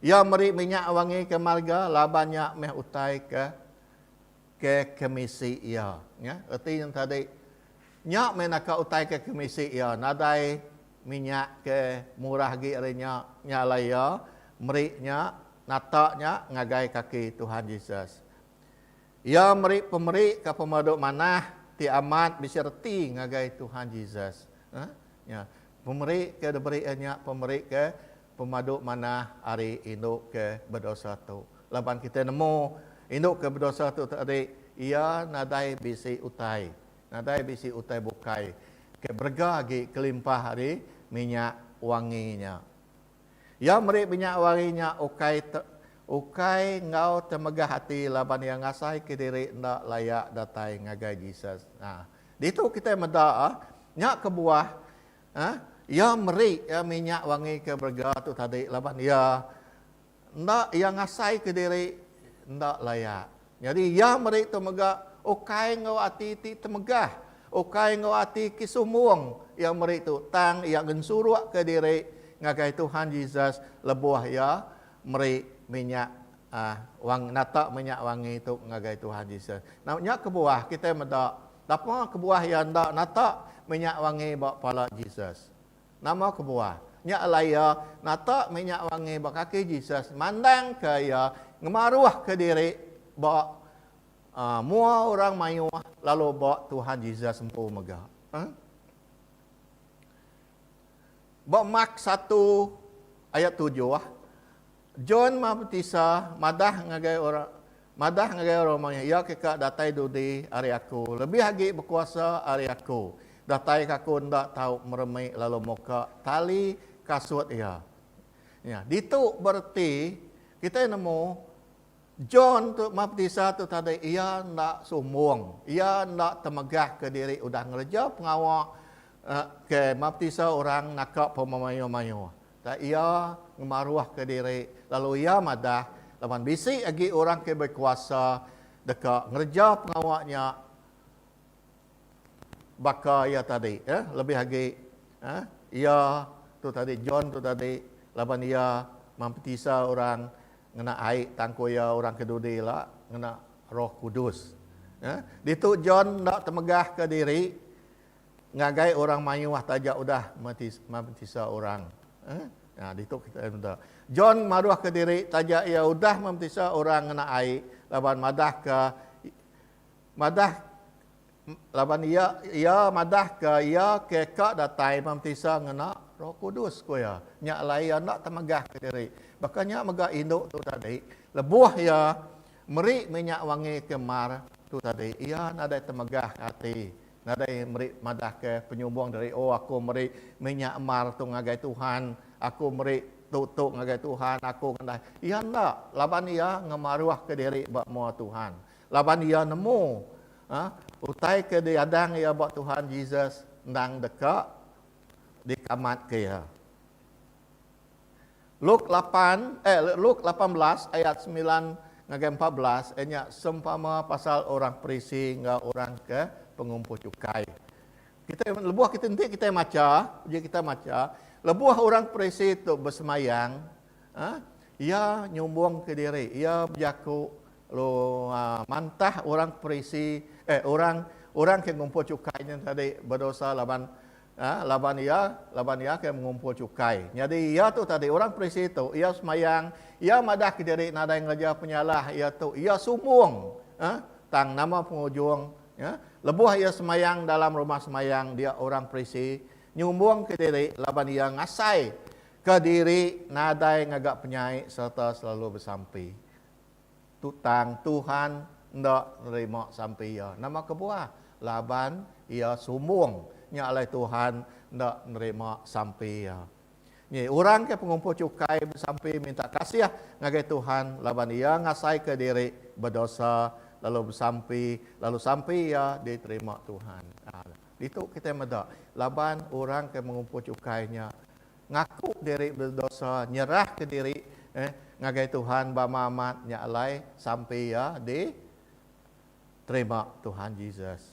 Ia meri minyak wangi ke marga labannya meh utai ke kemisi ia. Ya, artinya tadi nyak menaka utai ke kemisi ia. Nadai minyak ke murah gi arenya nyalaya merinya nataknya ngagai kaki Tuhan Yesus. Ia meri pemeri ke pemaduk manah ti amat biserti ngagai Tuhan Yesus. Ya, pemeri ke diberinya pemeri ke pemaduk manah hari induk ke berdosa tu. Laban kita nemu induk ke berdosa tu tadi ia nadai bisi utai. Nadai bisi utai bukai. Ke bergagi kelimpah hari minyak wanginya. Ia meri minyak wanginya ukai ngau temegah hati laban yang ngasai ke diri ndak layak datai ngagai Jesus. Nah, di itu kita meda nyak kebuah ia meri minyak wangi ke berga tu tadi laban ia ndak yang ngasai ke diri ndak layak. Jadi ia meri temegah ukai ngau hati ti temegah, ukai ngau hati kisumuang yang meri tu tang yang gensuruak ke diri ngagai Tuhan Yesus lebuah ia meri minyak natak minyak wangi itu ngagai Tuhan Yesus. Namanya kebuah kita meda apa kebuah yang ndak natak minyak wangi bak pala Yesus. Nama kebuah nya alaya natak minyak wangi bak kaki Yesus mandang ke ya ngemaruah ke diri bak mua orang mayu lalu bak Tuhan Yesus empu megah. Bak Mark 1 ayat 7 John Mabtisa madah ngagai orang manya ia kekak datai dudi ari aku lebih lagi berkuasa ari aku datai kaku ndak tahu meremai lalu muka tali kasut ia. Ya, ditu berarti kita nemu John tu Mabtisa tu tadi ia ndak sombong, ia ndak temegah ke diri udah ngerja pengawak ke Mabtisa orang nakak pemayu-mayu. Tak ia ngemaruah ke diri lalu ia madah lawan bisi lagi orang ke berkuasa dekat ngerja pengawaknya baka ia tadi lebih lagi ia tu tadi John tu tadi lawan ia Mabtisa orang ngena air tangko ia orang kedudi lah ngena Roh Kudus. Ditu John ndak temegah ke diri ngagai orang mayuah tajak udah Mabtisa orang. Nah, ditu kita minta. John maruah ke diri tajak ia udah Mabtisa orang ngena air laban laban ia madah ke ia kekak datai Mabtisa ngena Roh Kudus ko ya. Nya layan nak temegah ke diri. Bakanya megah induk tu tadi lebuah ya meri minyak wangi kemar tu tadi ia nadai temegah hati. Nadai meri madah ke penyumbang dari aku meri minyak emar tu ngagai Tuhan, aku meri tutuk ngagai Tuhan, aku ngendai. Ia ndak, laban ia ngemaruah ke diri bak mua Tuhan. Laban ia nemu utai ke diadang ia bak Tuhan Yesus ndang dekat di kamat ke ia. Luke 18 ayat 9 ngagai 14 enya sempama pasal orang perisi ngau orang ke pengumpul cukai. Lebuah kita nanti kita maca, lebuah orang perisi itu bersemayang, ia nyumbang ke diri, ia berjaku mantah orang perisi orang yang mengumpul cukai yang tadi berdosa laban ia ke mengumpul cukai. Jadi ia tu tadi orang perisi itu ia semayang, ia madah ke diri nadai ngerja penyalah, ia sumbung tang nama pengujung lebuah ia semayang dalam rumah semayang dia orang perisi nyumbang ke diri laban ia ngasai ke diri nadai ngagak penyai serta selalu bersampai tutang Tuhan ndak nerima sampai ia nama kebuah laban ia sumbung nya alai Tuhan ndak nerima sampai ia. Ni orang ke pengumpul cukai bersampai minta kasih ngagai Tuhan laban ia ngasai ke diri berdosa lalu sampai ia diterima Tuhan. Itu kita medak. Laban orang ke mengumpul cukainya, ngaku diri berdosa, nyerah ke diri, ngagai Tuhan bamamat nyalai sampai ia diterima Tuhan Yesus.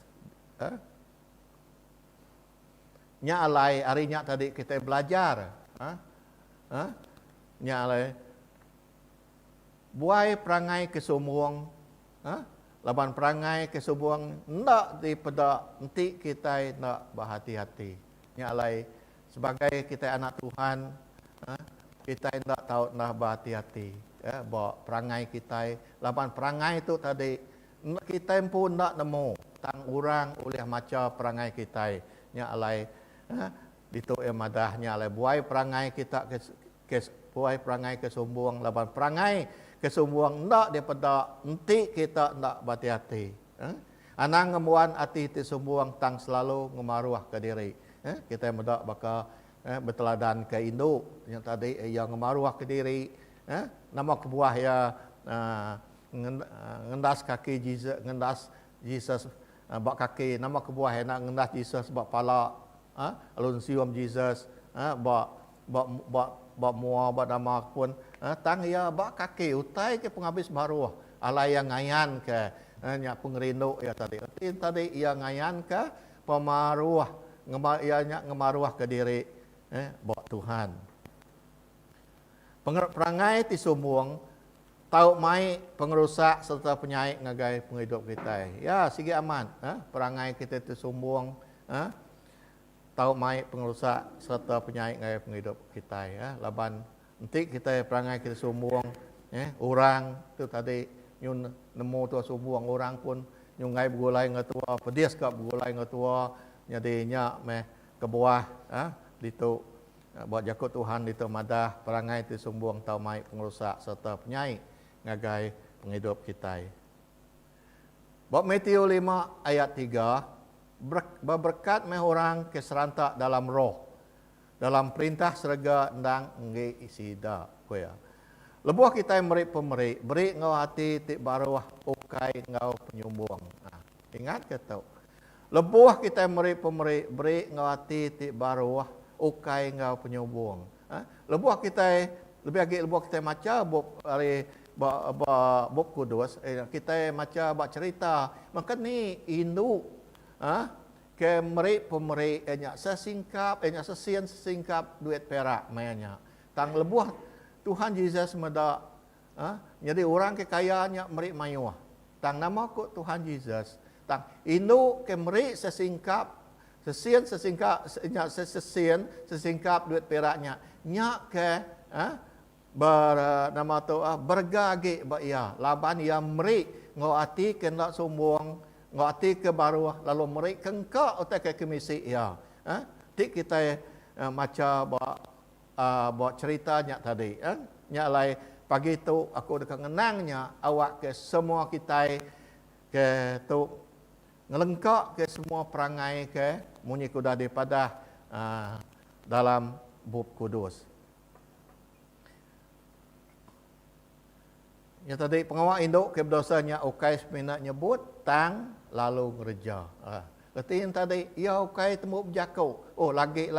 Nyalai harinya tadi kita belajar, nyalai buai perangai kesombong, laban perangai kesombong nak daripada nanti kita nak berhati-hati. Nyalai sebagai kita anak Tuhan, kita nak tahu nak berhati-hati. Bawa perangai kita, laban perangai itu tadi kita pun nak nemu tang orang oleh macam perangai kita. Nyalai itu madah nyalai buai perangai kita buai perangai kesombong, laban perangai kesombong nak daripada nanti kita nak berhati-hati. Anang ngemuan hati sombong tang selalu ngemaruah ke diri. Kita medak bakal berteladan ke induk yang tadi yang ngemaruah ke diri. Nama kebuah ya ngendas kaki Jesus bak kaki, nama kebuah ya nak ngendas Jesus bak pala, alun sium Jesus bak mua bak nama pun tang ya bak kaki utai ke penghabis baru alai yang ngayan ke nya pengrindu ya tadi ia ngayan ke pemaruah ngemaruah ke diri bak Tuhan. Perangai ti sombong tahu mai pengerusak serta penyai ngagai penghidup kita. Ya sige aman, perangai kita ti sombong, tahu mai pengerusak serta penyai ngagai penghidup kita. Laban nanti kita perangai kita sombong, orang tu tadi nyun nemu tu sombong orang pun nyungai bergulai ngatua, pedias ka bergulai ngatua, nyadinya meh ke bawah, ditu buat jakut Tuhan ditu madah perangai ti sombong tahu mai pengerusak serta penyai ngagai penghidup kita. Bab Matius 5 ayat 3, berberkat meh orang keserantak dalam roh, dalam perintah serga ndang nge isida koya. Lebuh kita meri pemeri, beri ngau hati tik baruah ukai ngau penyumbung. Ingat ke tau? Lebuh kita meri pemeri, beri ngau hati tik baruah ukai ngau penyumbung. Lebuh kita lebih lagi lebuh kita maca bab hari bab kudus, kita maca bab cerita. Maka ni induk ke meri pemeri enya sesingkap enya sesingkap duit perak mainnya. Tang lebuh Tuhan Yesus meda jadi orang ke kayanya meri mayuah. Tang nama ko Tuhan Yesus. Tang induk ke meri sesingkap sesingkap duit peraknya. Nyak ke bernama tu bergage ba ia laban ia meri ngau ati ke nak sombong ngau ati ke baru lalu meri kengka otak ke kemisi ia ti kita maca buat ceritanya tadi nya lai pagi tu aku dekat ngenangnya awak ke semua kita ke tu ngelengkak ke semua perangai ke munyi kuda daripada dalam bab kudus. Yang tadi pengawal induk ke berdosanya ukai semina nyebut tang lalu ngereja. Berarti yang tadi ya ukai temu berjakau. Oh lagi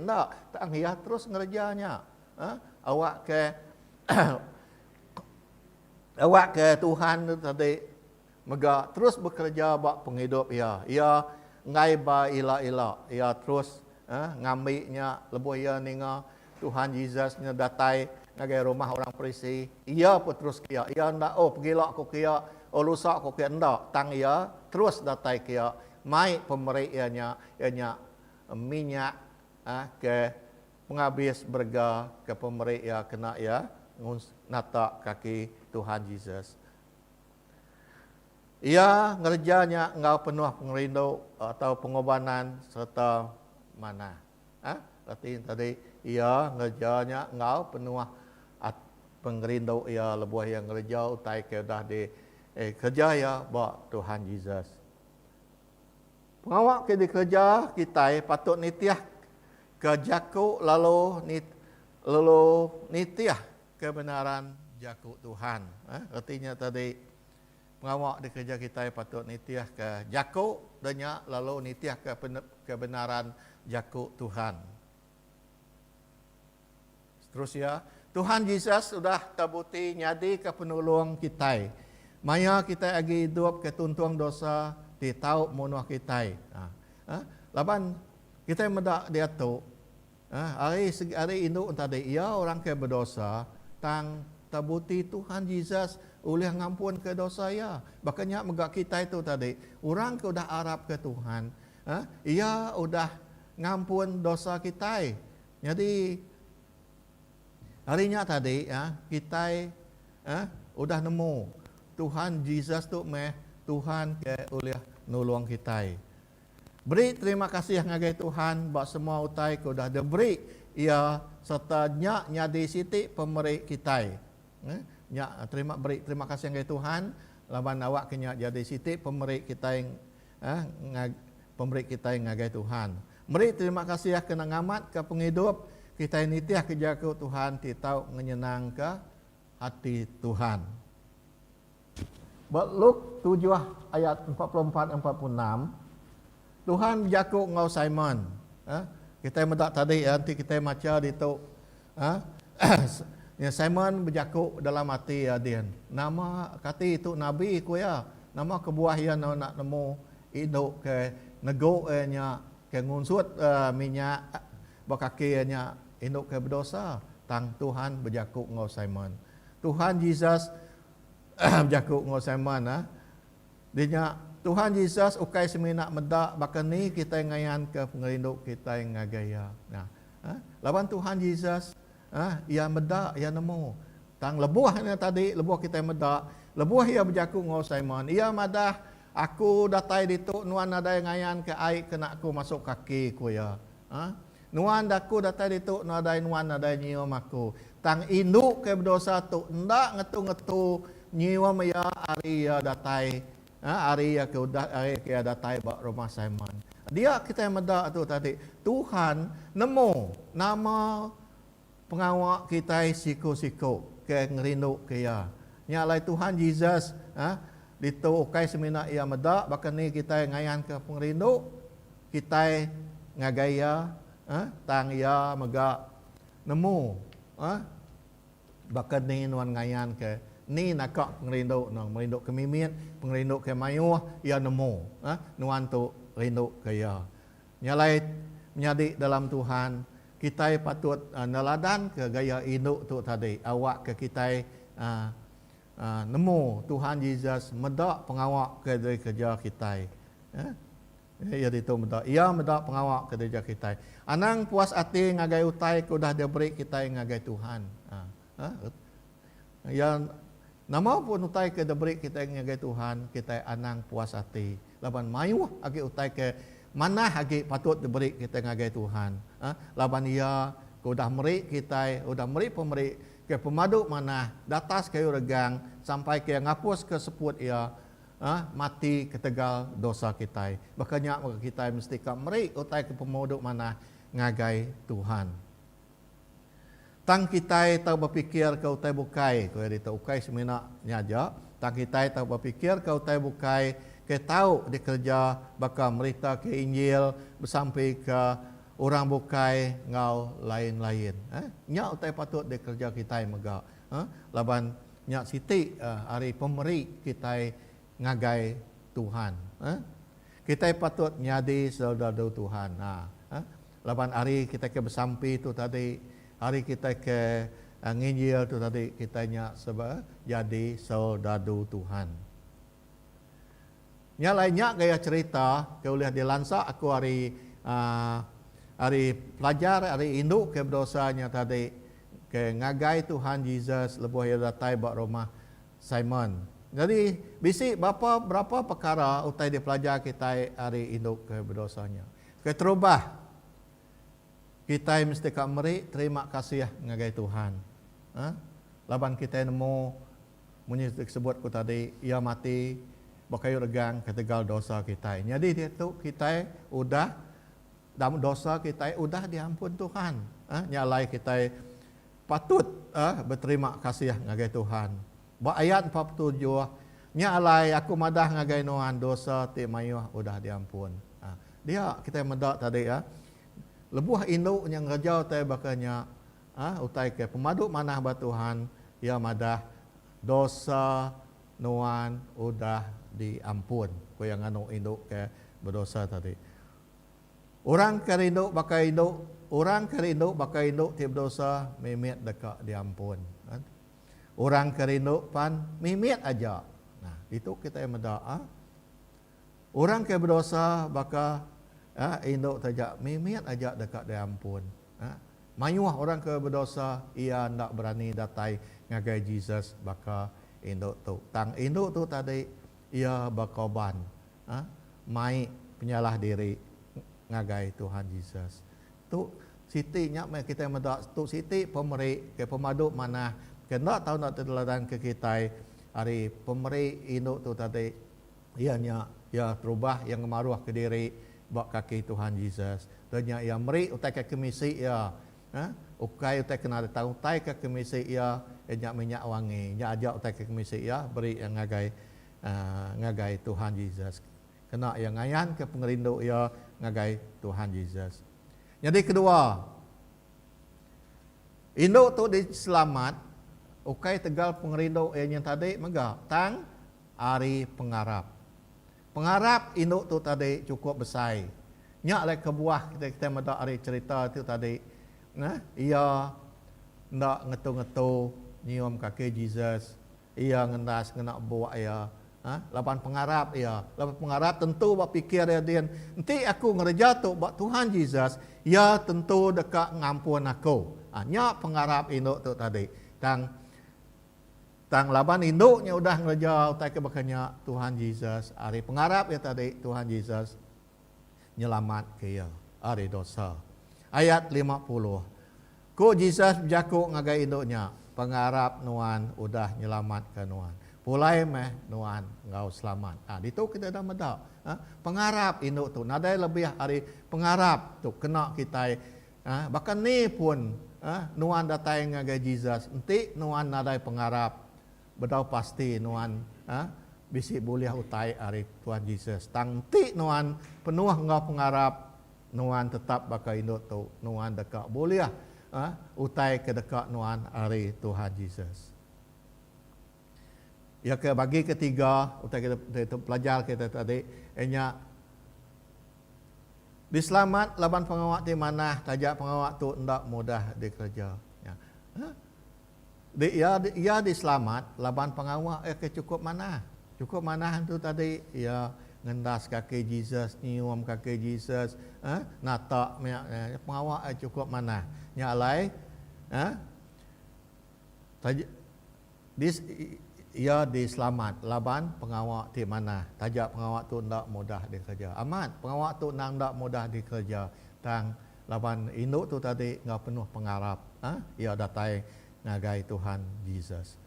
nak tang ya terus ngerejanya. Awak ke Tuhan tadi mega terus bekerja bak penghidup ia. Ia ngai ba ila. Ia terus ngambilnya lebuh ia ninga Tuhan Yesus nya datai ngagai rumah orang Parisi. Ia pun terus kia. Ia ndak pergilah aku kia. Lusa aku kia ndak. Tang ia terus datai kia. Mai pemberi ianya minyak ke penghabis berga ke pemberi ia kena ia nata kaki Tuhan Yesus. Ia ngerjanya engkau penuh pengerindu atau pengobanan serta mana. Berarti tadi ia ngerjanya engkau penuh pengerindu ia lebuh yang ngerja utai ke dah di kerja ya buat Tuhan Yesus. Pengawak ke dikerja kita patut nitiah ke jaku lalu nitiah kebenaran jaku Tuhan. Artinya tadi pengawak di kerja kita patut nitiah ke jakuk danya lalu nitiah ke kebenaran jakuk Tuhan. Seterusnya, Tuhan Yesus sudah terbukti nyadi ke penolong kita. Maya kita lagi hidup ke tuntuang dosa di tau munuh kita. Laban kita mendak dia tu. Hari induk tadi ia orang ke berdosa tang terbukti Tuhan Yesus oleh ngampun ke dosa ya. Makanya megak kita itu tadi orang ke udah Arab ke Tuhan. Ia udah ngampun dosa kita. Jadi harinya tadi kita udah nemu Tuhan Yesus tu Tuhan ke oleh nolong kita. Beri terima kasih ngagai Tuhan buat semua utai ke udah diberi ia serta nyadi siti pemberi kita. Terima kasih ngagai Tuhan laban awak kenya jadi siti pemberi kita yang pemberi kita yang ngagai Tuhan. Beri terima kasih kena ngamat ke penghidup kita ini tiah kerja ke Tuhan titau menyenang ke hati Tuhan. Buat Luk 7 ayat 44-46 Tuhan berjakuk ngau Simon. Kita mendak tadi nanti kita baca di tu. Simon berjakuk dalam hati dia. Nama kata itu nabi ku ya. Nama kebuah yang nak nemu induk ke nego nya ke ngunsut minyak bakakinya induk ke berdosa tang Tuhan berjakuk ngau Simon. Tuhan Yesus berjakuk ngau Simon dia Tuhan Yesus ukai semina medak bahkan ni kita ngayan ke pengerinduk kita yang ngagaya. Lawan Tuhan Yesus ia medak ia nemu tang lebuhnya tadi lebuh kita medak lebuh ia berjakuk ngau Simon. Ia madah aku datai dituk nuan ada yang ngayan ke air kena aku masuk kaki ku ya. Nuan daku datai dituk nuan ada nyium aku. Tang induk ke berdosa tu ndak ngetu-ngetu nyium ya ari ya datai. Ari ya ke udah ari ke datai bak rumah Simon. Dia kita yang medak tu tadi Tuhan nemu nama pengawak kita siku-siku ke ngerindu ke ya. Nyalai Tuhan Yesus ditu ukai semina ia medak bahkan ni kita ngayan ke pengrindu kita ngagaya tang ia megak nemu bahkan ni nuan ngayan ke ni nakak pengrindu nang merindu ke mimit pengrindu ke mayuh ia nemu nuan tu rindu ke ya. Nyalai menjadi dalam Tuhan kita patut neladan ke gaya induk tu tadi awak ke kita nemu Tuhan Yesus medak pengawak ke dari kerja kita. Ya itu medak. Ia medak pengawak ke dari kerja kita. Anang puas hati ngagai utai ku dah diberi kita ngagai Tuhan. Yang nama pun utai ke diberi kita ngagai Tuhan, kita anang puas hati. Laban mayu agi utai ke mana agi patut diberi kita ngagai Tuhan. Laban ia ku dah meri kita, udah meri pemberi ke pemadu mana datas kayu regang sampai ke ngapus ke seput ia mati ketegal dosa kita. Makanya kita mesti meri utai ke pemadu mana ngagai Tuhan. Tang kita tahu berpikir ke utai bukai ko di ukai semina nyaja. Tang kita tahu berpikir ke utai bukai ke tahu dikerja bakal merita ke Injil bersampai ke orang bukai ngau lain-lain. Nyak utai patut dikerja kita megak. Laban nyak siti hari pemberi kita ngagai Tuhan. Kita patut nyadi saudara Tuhan. Laban hari kita ke bersampai tu tadi, hari kita ke nginjil tu tadi kita nyak sebab jadi saudara Tuhan. Nyak lainnya gaya cerita ke oleh dilansak aku hari pelajar, hari induk ke berdosanya tadi ke ngagai Tuhan Yesus lebuh ia datai bak rumah Simon. Jadi bisik berapa perkara utai di pelajar kita hari induk ke berdosanya. Ke terubah kita mesti kak meri terima kasih ngagai Tuhan. Laban kita nemu munyi disebut ku tadi ia mati bakayu regang ketegal dosa kita. Jadi dia tu kita udah dalam dosa kita udah diampun Tuhan. Nyalai kita patut berterima kasih ngagai Tuhan. Ba ayat 47 nya alai aku madah ngagai nuan dosa ti mayuh udah diampun. Dia kita medak tadi ya. Lebuh induk yang rajau tai bakanya utai ke pemaduk manah ba Tuhan ya madah dosa nuan udah diampun. Ko yang anu induk ke berdosa tadi. Orang kerinduk bakai induk, orang kerinduk bakai induk ti berdosa mimit dekat diampun. Kan? Orang kerinduk pan mimit aja. Nah, itu kita yang medak. Orang ke berdosa baka induk tajak mimit aja dekat diampun. Mayuah orang ke berdosa ia ndak berani datai ngagai Jesus baka induk tu. Tang induk tu tadi ia bakoban. Mai penyalah diri ngagai Tuhan Jesus. Tu siti nya kita medak tu siti pemeri ke pemaduk mana kena tahu nak teladan ke kita hari pemeri induk tu tadi ianya ya terubah yang maruah ke diri bak kaki Tuhan Jesus. Dan ia meri utai ke kemisi ya. Ukai utai kena tahu utai ke kemisi ya nya minyak wangi. Nya ajak utai ke kemisi ya beri yang ngagai Tuhan Jesus. Kena yang ngayan ke pengerindu ya ngagai Tuhan Jesus. Jadi kedua, induk tu diselamat, ukai tegal pengerindu yang tadi mega tang ari pengarap. Pengarap induk tu tadi cukup besar. Nyak lek kebuah kita medak ari cerita tu tadi. Ia ndak ngetu-ngetu nyium kaki Jesus. Ia ngendas kena buat ia. Lapan pengarap ya. Lapan pengarap tentu buat fikir dia nanti aku ngereja tu buat Tuhan Jesus, ya tentu dekat ngampun aku. Nya pengarap induk tu tadi. Tang laban induknya udah ngereja utai ke bakanya Tuhan Jesus. Ari pengarap ya tadi Tuhan Jesus nyelamat ke ya ari dosa. Ayat 50. Ku Jesus berjaku ngagai induknya. Pengarap nuan udah nyelamat ke nuan. Pulai meh nuan ngau selamat. Itu kita dah medak. Pengarap induk tu nadai lebih hari pengarap tu kena kita. Bahkan ni pun nuan datai ngagai Jesus. Enti nuan nadai pengarap. Bedau pasti nuan bisi boleh utai hari Tuhan Jesus. Tangti nuan penuh ngau pengarap. Nuan tetap bakal induk tu. Nuan dekat boleh utai ke dekat nuan hari Tuhan Jesus. Ya ke bagi ketiga utai kita pelajar kita tadi enya diselamat laban pengawak di mana tajak pengawak tu ndak mudah dikerja ya. Ia diselamat laban pengawak ke cukup mana tu tadi ya ngendas kaki Jesus, nyium kaki Jesus, natak pengawak cukup mana nya alai ia diselamat laban pengawak di mana tajak pengawak tu ndak mudah dikerja. Amat pengawak tu ndak mudah dikerja. Tang laban induk tu tadi ngau penuh pengarap. Ia datai ngagai Tuhan Jesus.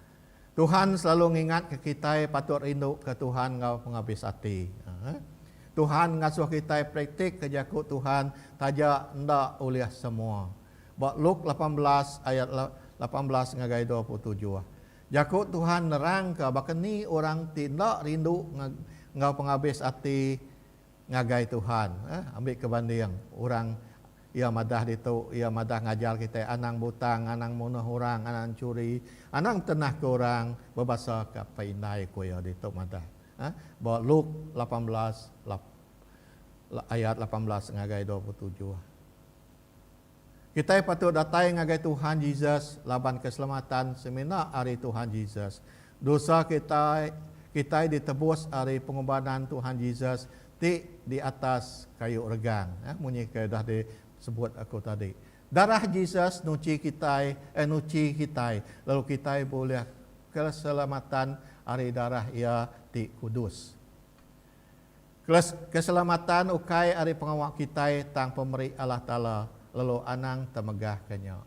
Tuhan selalu ngingat ke kita patut induk ke Tuhan ngau penghabis hati. Tuhan ngasuh kita praktik kejaku Tuhan tajak ndak oleh semua. Buat Luke 18 ayat 18 ngagai 27. Jakut Tuhan nerang ke bahkan ni orang tidak rindu ngau penghabis hati ngagai Tuhan. Ambil kebanding orang ia madah itu, ia madah ngajar kita anang butang, anang munuh orang, anang curi, anang tenah ke orang berbahasa ke painai ko ya itu madah. Bawa Luke 18 ayat 18 ngagai 27. Kita patut datai ngagai Tuhan Jesus laban keselamatan semena hari Tuhan Jesus. Dosa kita ditebus hari pengorbanan Tuhan Jesus di atas kayu regang. Munyi ke dah disebut aku tadi. Darah Jesus nuci kita, lalu kita boleh keselamatan hari darah ia di kudus. Keselamatan ukai hari pengawak kita tang pemberi Allah Ta'ala. Lalu anang temegah kenya.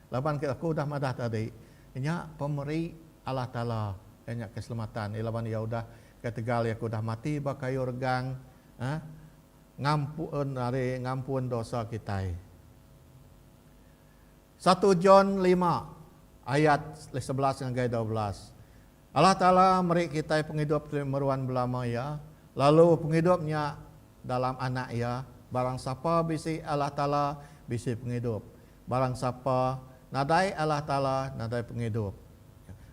Laban aku dah madah tadi. Nya pemberi Allah Ta'ala. Nya keselamatan. Laban ia udah ketegal aku dah mati bakayu regang. Ngampun dosa kita. 1 John 5 ayat 11 hingga 12. Allah Ta'ala meri kita penghidup meruan belama ya. Lalu penghidupnya dalam anak ya. Barang siapa bisi Allah Ta'ala bisi penghidup. Barang siapa nadai Allah Ta'ala nadai penghidup.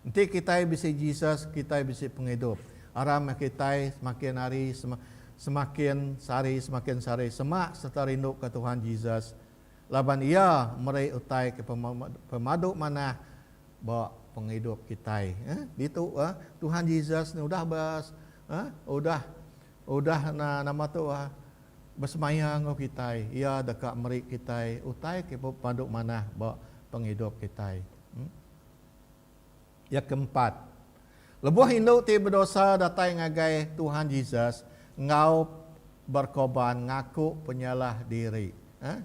Nanti kita bisi Jesus, kita bisi penghidup. Aram kita semakin hari semakin sari semak serta rindu ke Tuhan Jesus. Laban ia meri utai ke pemaduk mana bawa penghidup kita. Itu Tuhan Yesus ni udah udah nama tu bersemayang kita. Ia dekat meri kita utai ke pemaduk mana bawa penghidup kita. Yang keempat, lebuh induk ti berdosa datang ngagai Tuhan Yesus ngau berkorban ngaku penyalah diri.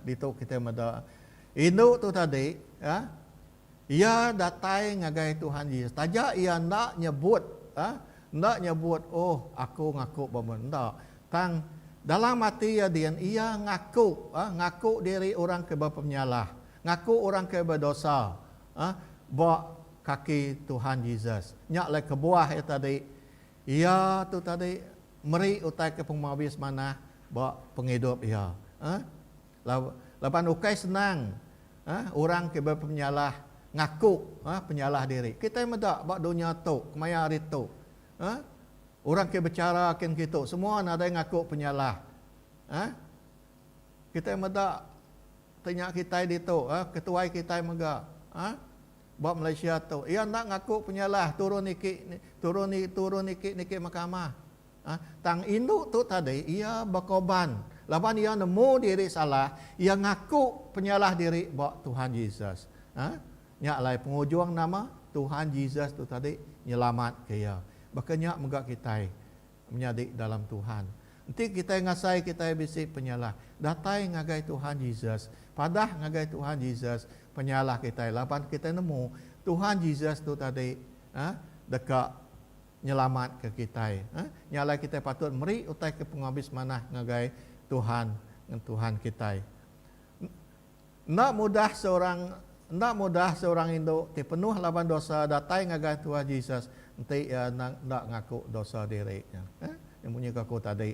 Dito kita mada induk tu tadi ia datai ngagai Tuhan Yesus. Taja ia nak nyebut oh aku ngaku benda. Tang dalam hati ia ngaku diri orang ke penyalah, ngaku orang ke berdosa. Bawa kaki Tuhan Yesus. Nyak le ke buah tadi. Ia tu tadi meri utai ke pengmabis mana bawa penghidup ia. Lapan ukai senang. Orang ke penyalah ngaku penyalah diri. Kita medak bak dunia tu, kemaya hari tu. Orang ke bicara ken kita, semua ada yang ngaku penyalah. Kita medak tanya kita di tu, ketua kita mega. Bak Malaysia tu. Ia nak ngaku penyalah turun niki mahkamah. Tang induk tu tadi ia berkorban. Lawan ia nemu diri salah, ia ngaku penyalah diri bawa Tuhan Yesus. Nyak lai pengujung nama Tuhan Yesus tu tadi nyelamat ke ia. Bakanya megak kita menjadi dalam Tuhan. Nanti kita ngasai kita bisi penyalah. Datai ngagai Tuhan Yesus. Padah ngagai Tuhan Yesus penyalah kita. Lawan kita nemu Tuhan Yesus tu tadi dekat nyelamat ke kita. Nyalai kita patut meri utai ke penghabis mana ngagai Tuhan kita. Nak mudah seorang Indo penuh lawan dosa datai ngagai Tuhan Yesus nanti nak ngaku dosa diri. Yang punya kaku tadi.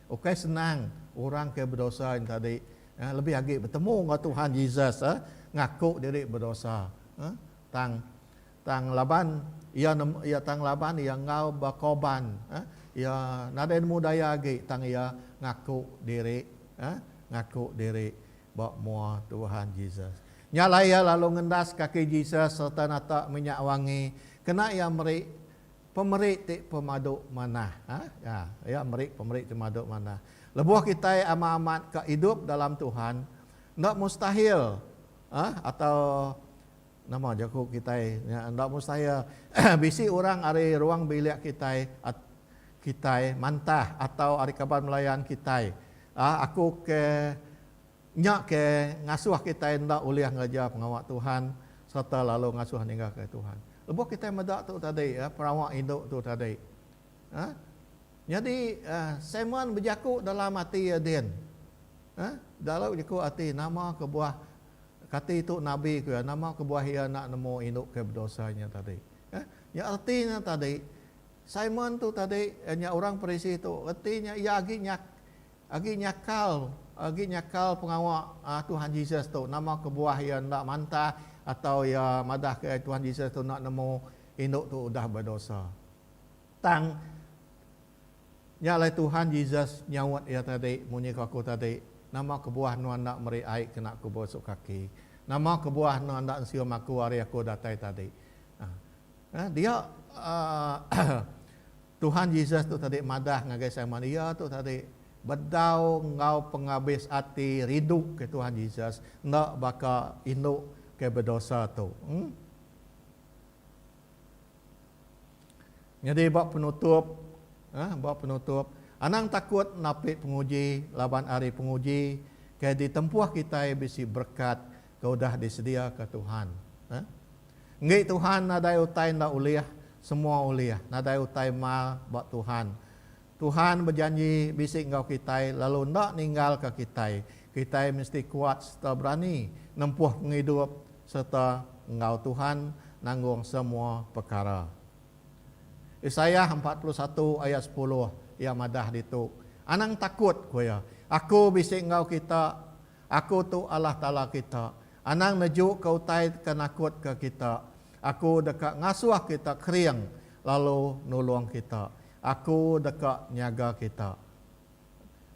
Okey senang orang ke berdosa yang tadi lebih lagi bertemu dengan Tuhan Yesus ngaku diri berdosa. Tang laban ia tang laban ia ngau berkorban. Ia nada mudaya lagi tang ia ngaku diri bawa mua Tuhan Yesus. Nyalaya lalu ngendas kaki Yesus serta nata minyak wangi. Kena ia meri pemerik ti pemaduk mana. Ya meri pemerik pemaduk mana. Lebuh kita amat ke hidup dalam Tuhan. Ndak mustahil atau nama jaku kita ndak mustahil bisi orang ari ruang bilik kita mantah atau hari kabar melayan kita. Aku nyak ke ngasuh kita ndak uliah ngajar pengawak Tuhan serta lalu ngasuh hingga ke Tuhan. Lebuh kita medak tu tadi perawak induk tu tadi. Jadi seman berjaku dalam hati din. Dalam jaku hati nama kebuah kata itu nabi ke nama kebuah ia nak nemu induk ke berdosanya tadi. Ya artinya tadi Simon tu tadi orang Parisi tu artinya ia agi nyakal pengawak Tuhan Yesus tu nama kebuah yang nak mantah atau ya madah ke Tuhan Yesus tu nak nemu induk tu dah berdosa. Tang nyalai Tuhan Yesus nyawat ia tadi munyi aku tadi nama kebuah nu nak meri aik kena aku bosok kaki. Nama kebuah nu nak sium aku hari aku datai tadi. Dia Tuhan Yesus tu tadi madah ngagai Simon ia tu tadi bedau ngau penghabis hati rindu ke Tuhan Yesus nak baka induk ke berdosa tu. Jadi bab penutup anang takut napik penguji laban hari penguji ke ditempuh kita bisi berkat kau dah disedia ke Tuhan. Ngai Tuhan nadai utai ndak uliah semua uliah nadai utai mal buat Tuhan. Tuhan berjanji bisik engkau kita lalu ndak ninggal ke kita. Kita mesti kuat serta berani nempuh penghidup serta engkau Tuhan nanggung semua perkara. Yesaya 41 ayat 10 ia madah ditu. Anang takut kuya. Aku bisik ngau kita. Aku tu Allah Ta'ala kita. Anang nejuk kau tai kenakut ke kita. Aku dekat ngasuh kita kering lalu nulung kita. Aku dekat nyaga kita.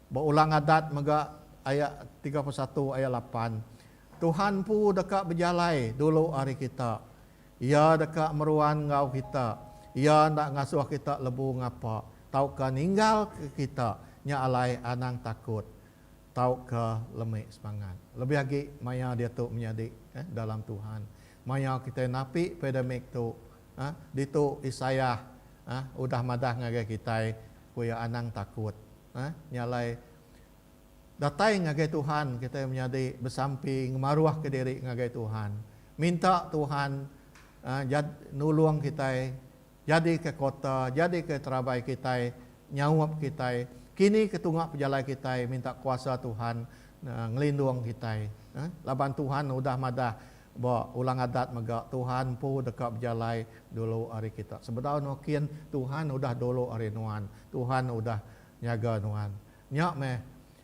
Berulang adat mega ayat 31 ayat 8. Tuhan pu dekat berjalai dulu hari kita. Ia dekat meruan ngau kita. Ia nak ngasuh kita lebu ngapa. Taukah ninggal ke kita. Nya alai anang takut. Taukah lemik semangat. Lebih lagi maya dia tu menjadi dalam Tuhan. Maya kita napi pandemik tu. Di tu Isaiah udah madah ngagai kita. Kuya anang takut. Nyalai datai ngagai Tuhan kita menjadi bersamping maruah ke diri ngagai Tuhan. Minta Tuhan nulung kita, jadi ke kota, jadi ke terabai kita, nyawap kita. Kini ketungak pejalai kita, minta kuasa Tuhan ngelindung kita. Laban Tuhan udah madah bawa ulang adat mega Tuhan pu dekat berjalai dulu hari kita. Sebenarnya mungkin Tuhan udah dulu hari nuan. Tuhan udah nyaga nuan. Nyak meh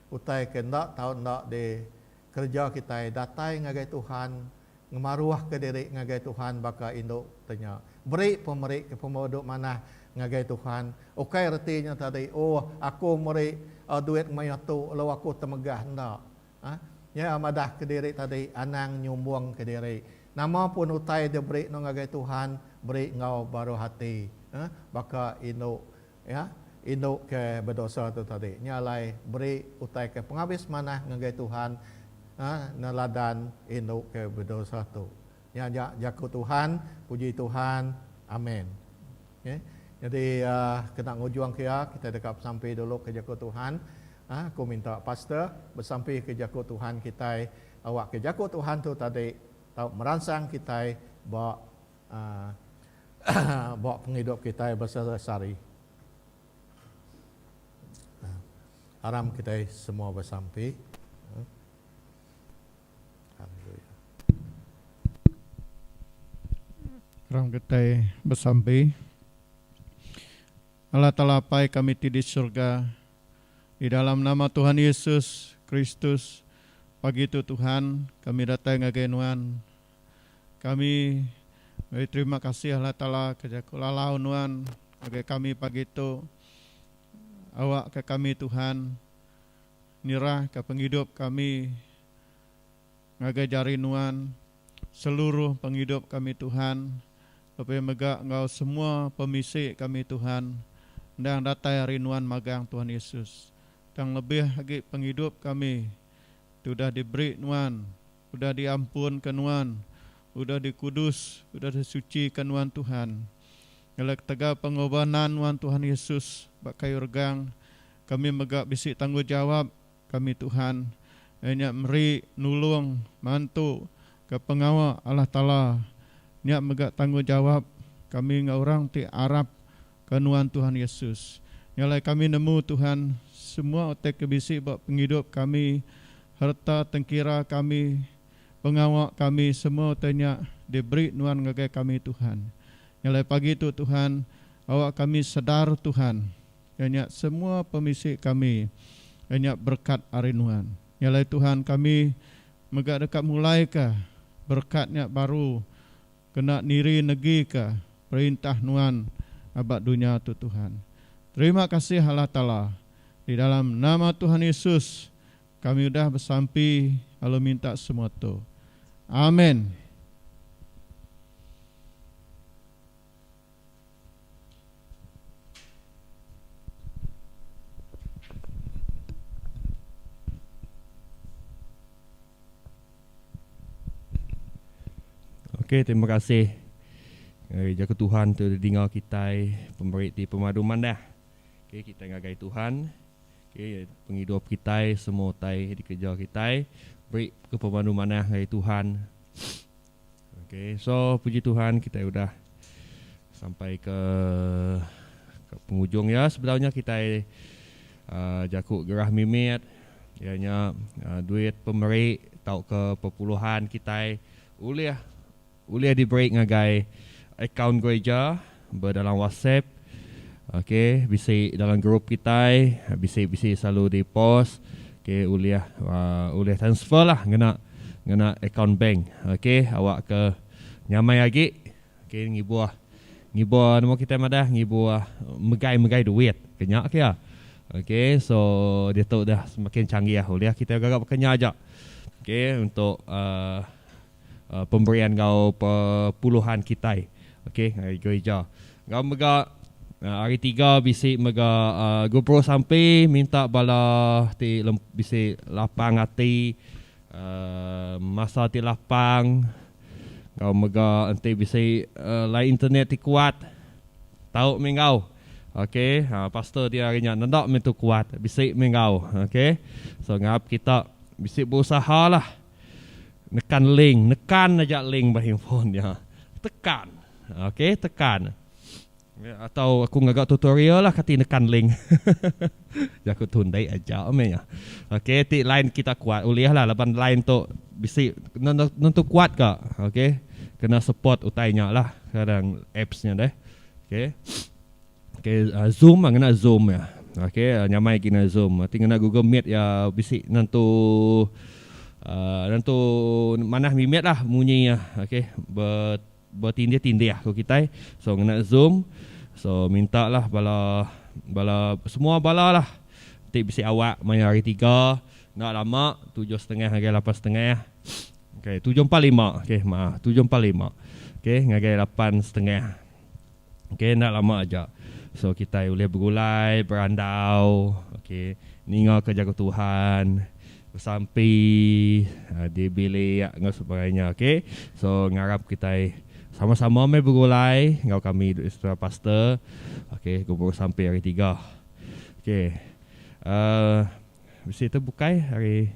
utai kendak tahun ndak di kerja kita datai ngagai Tuhan ngemaruah ke diri ngagai Tuhan baka induk tanya beri pemeri ke pemodok mana ngagai Tuhan okai artinya tadi aku meri duit mayatu lalu aku temegah ndak ya amadah ke diri tadi anang nyumbung ke diri nama pun utai dia beri no ngagai Tuhan beri ngau baru hati baka induk ya induk ke berdosa tu tadi nyalai beri utai ke penghabis mana ngagai Tuhan neladan induk ke berdosa tu ya jaku Tuhan puji Tuhan amin okay. Jadi kena ngujuang kita dekat sampai dulu ke jaku Tuhan aku minta pastor bersampai ke jaku Tuhan kita awak ke jaku Tuhan tu tadi tahu merangsang kita bawa bawa penghidup kita berseri-seri. Haram kita semua bersampai. Alhamdulillah. Haram kita bersampai. Allah Ta'ala pai kami di surga. Di dalam nama Tuhan Yesus Kristus. Pagi itu Tuhan kami datang ngagenuan. Kami terima kasih Allah Ta'ala kejakulalau nuan. Kami pagi itu. Awak ke kami Tuhan, nirah ke penghidup kami, ngagajari nuan, seluruh penghidup kami Tuhan, supaya megak engkau semua pemisi kami Tuhan, dan datai hari nuan magang Tuhan Yesus. Dan lebih lagi penghidup kami, sudah diberi nuan, sudah diampun ke nuan, sudah dikudus, sudah disuci ke nuan Tuhan. Ngelak tega pengobanan nuan Tuhan Yesus, bakai urgang, kami megak bisi tanggungjawab kami Tuhan, nyak meri nulung mantu ke pengawa Allah Ta'ala, nyak megak tanggungjawab kami ngorang ti Arab ke nuan Tuhan Yesus. Nyalai kami nemu Tuhan, semua otek kebisi bak penghidup kami, harta tengkira kami, pengawa kami, semua oteknya diberi nuan ngagai kami Tuhan. Nyalai pagi itu Tuhan, awak kami sedar Tuhan, banyak semua pemisi kami, banyak berkat arinuan. Nyalai Tuhan kami megak dekat mulai kah, berkatnya baru, kena niri negi kah, perintah nuan abad dunia tu Tuhan. Terima kasih Allah Ta'ala, di dalam nama Tuhan Yesus, kami sudah bersampai, lalu minta semua tu. Amin. Okey, terima kasih. Jaga Tuhan tu dengar kita pemberi di pemaduman dah. Okey, kita ngagai Tuhan. Okey, penghidup kita semua tai di kerja kita beri ke pemaduman dah ngagai Tuhan. Okey, so puji Tuhan kita sudah sampai ke penghujung ya. Sebenarnya kita jakuk gerah mimit ianya duit pemberi tau ke perpuluhan kita boleh diberi ngagai akaun gereja berdalam WhatsApp Okey, bisik dalam grup kita, bisik-bisik selalu di post. Okey, uliah transfer lah ngena account bank. Okey, awak ke nyamai lagi. Okey, ngibur nama kita madah ngibur megai duit. Kenyak ke ya. Okey, so dia tahu dah semakin canggih lah. Uliah kita agak berkenya aja. Okey, untuk pemberian kau puluhan kita. Okey, hari gereja. Kau mega hari 3 bisik mega GoPro sampai minta bala bisik lapang hati masa ti lapang. Kau mega nanti bisik lain internet ti kuat. Tahu mengau. Okey, pastor dia harinya nandak mentu kuat bisik mengau. Okey. So ngap kita bisik berusaha lah. Nekan aja link bah handphone dia. Tekan. Okey, tekan. Atau aku ngagak tutorial lah kati nekan link. Aku tundai aja amenya. Okey, ti line kita kuat. Uliah lah laban line tu bisik nentu kuat ke. Okey. Kena support utainya lah kadang apps-nya deh. Okey. Okey, Zoom kena Zoom ya. Okey, nyamai kena Zoom. Tinggal Google Meet ya bisik nentu mana mimet lah bunyinya. Okey, bertindih-tindih aku kita. So kena Zoom. So minta lah bala semua bala lah. Nanti bisik awak main hari 3. Nak lama 7.30 hari 8.30. Okey, 7.45. Okey, maaf 7.45. Okey, ngagai 8.30. Okey, nak lama aja. So kita boleh bergulai, berandau. Okey, ninga kerja ke Tuhan. Sampai di bilik ngau sebagainya. Okey. So ngarap kita sama-sama mai bergulai ngau kami setelah pastor. Okey, gubur sampai hari 3. Okey. Mesti terbukai hari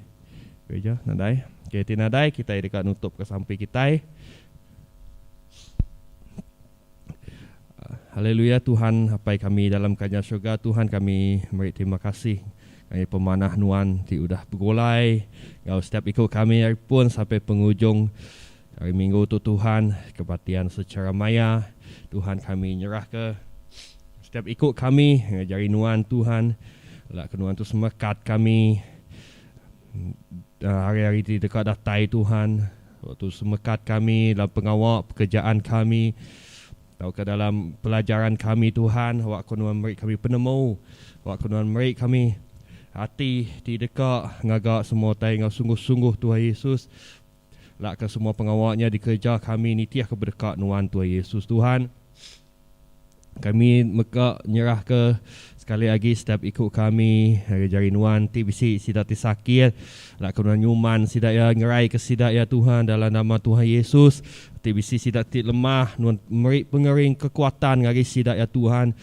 gereja nadai. Okey, tinadai kita dekat nutup ke sampai kita. Haleluya Tuhan, hapai kami dalam kerajaan syurga. Tuhan kami beri terima kasih. Kami pemanah Nuan ti udah bergulai. Kau setiap ikut kami hari pun sampai penghujung hari minggu tu Tuhan. Kebaktian secara maya. Tuhan kami nyerah ke setiap ikut kami. Ngajari Nuan Tuhan. Lak ke Nuan tu semekat kami. Hari-hari di dekat datai Tuhan. Waktu semekat kami dalam pengawal pekerjaan kami. Tahu ke dalam pelajaran kami Tuhan. Awak Nuan beri kami penemu. Awak Nuan beri kami hati di dekat ngagak semua tai ngau sungguh-sungguh Tuhan Yesus. Lak ke semua pengawalnya di kerja kami nitiah ke berdekat Nuan Tuhan Yesus Tuhan. Kami meka nyerah ke sekali lagi setiap ikut kami jari Nuan ti bisi sidak ti sakit. Lak ke Nuan nyuman sidak ya ngerai ke sidak ya Tuhan dalam nama Tuhan Yesus. Ti bisi sidak ti lemah Nuan meri pengering kekuatan ngari sidak ya Tuhan.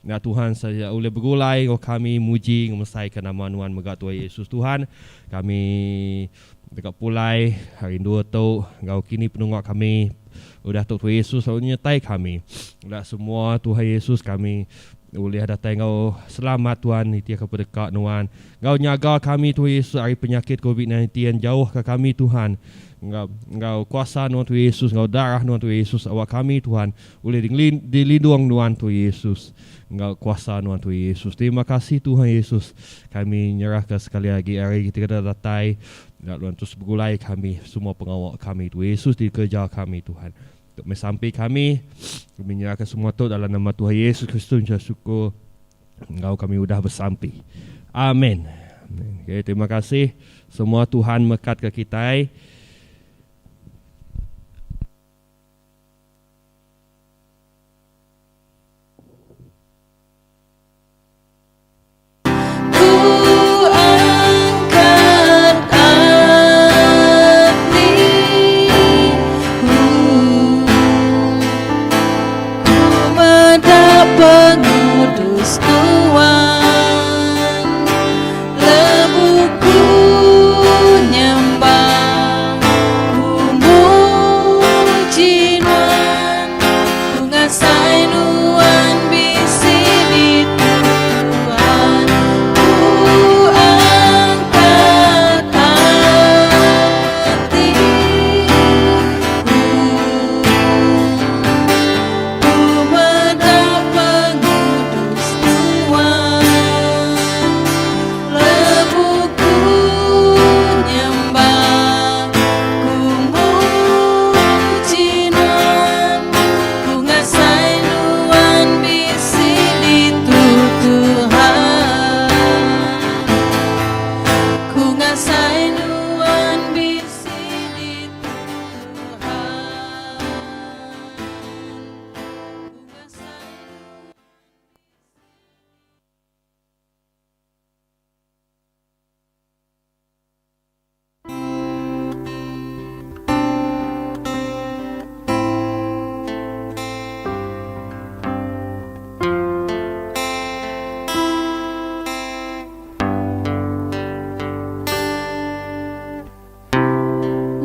Ya Tuhan, saya boleh bergulai kami muji ngemesaikan nama Nuan Megat Tuhan Yesus Tuhan. Kami dekat pulai hari 2 tu engkau kini penunggu kami udah Tuhan Yesus selalu nyertai kami. Udah semua Tuhan Yesus kami boleh datang engkau selamat Tuhan itu kepada dekat Nuan. Engkau nyaga kami Tuhan Yesus dari penyakit COVID-19 yang jauh ke kami Tuhan. Engkau kuasa Nuan Tuhan Yesus, engkau darah Nuan Tuhan Yesus awak kami Tuhan. Boleh dilindung Nuan Tuhan Yesus. Engkau kuasa Nuan Tuhan Yesus. Terima kasih Tuhan Yesus. Kami nyerahkan sekali lagi hari kita datai. Tuhan terus bergulai kami, semua pengawal kami Tuhan Yesus di kerja kami Tuhan. Untuk sampai kami menyerahkan semua tu dalam nama Tuhan Yesus Kristus. Syukur engkau kami sudah bersampai. Amin. Okay, terima kasih. Semua Tuhan mekat ke kita. Pengudus Tuhan, lebuku nyembah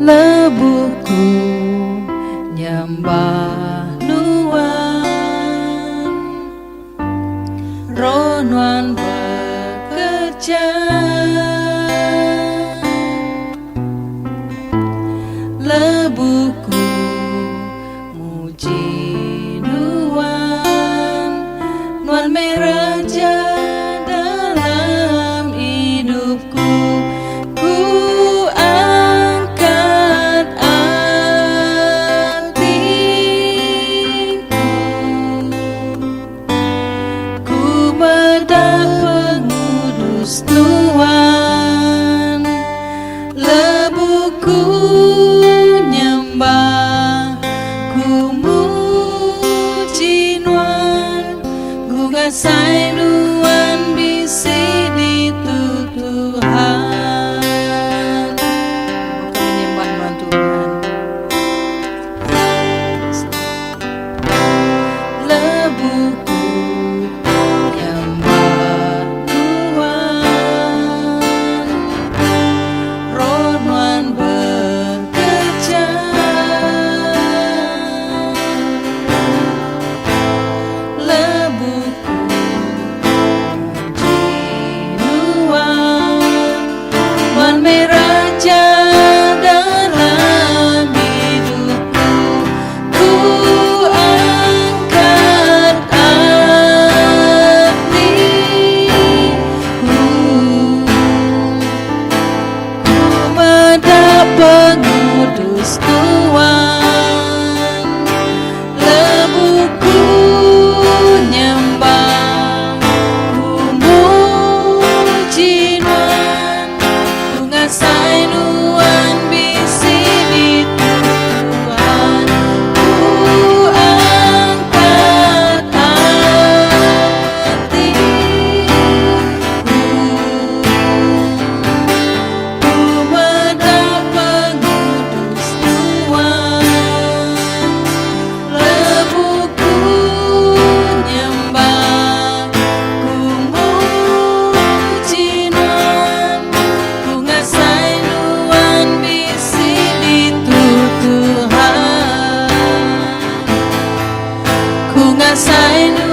lebuku nyembah nuan, ronuan bekerja, lebuku muji nuan, nuan meraja dalam hidupku. Ku angkat hatiku, ku bedah pengudus Tuhan, lebuku nyembah, ku muji nuan, ku ngasai nuan bisi di Tuhan. Kami nyembah nuan Tuhan, lebuku nyembah nuan, ronuan bekerja, lebuku muji nuan, nuan meraja dalam hidupku. Ku angkat hatiku, ku bedah pengudus Tuhan, lebuku nyembah, ku muji nuan, ku ngasai nuan bisi di Tuhan. Ku angkat hatiku, ku bedah pengudus Tuhan, lebuku nyembah, ku muji nuan, ku ngasai nuan bisi di Tuhan, ku ngasai nuan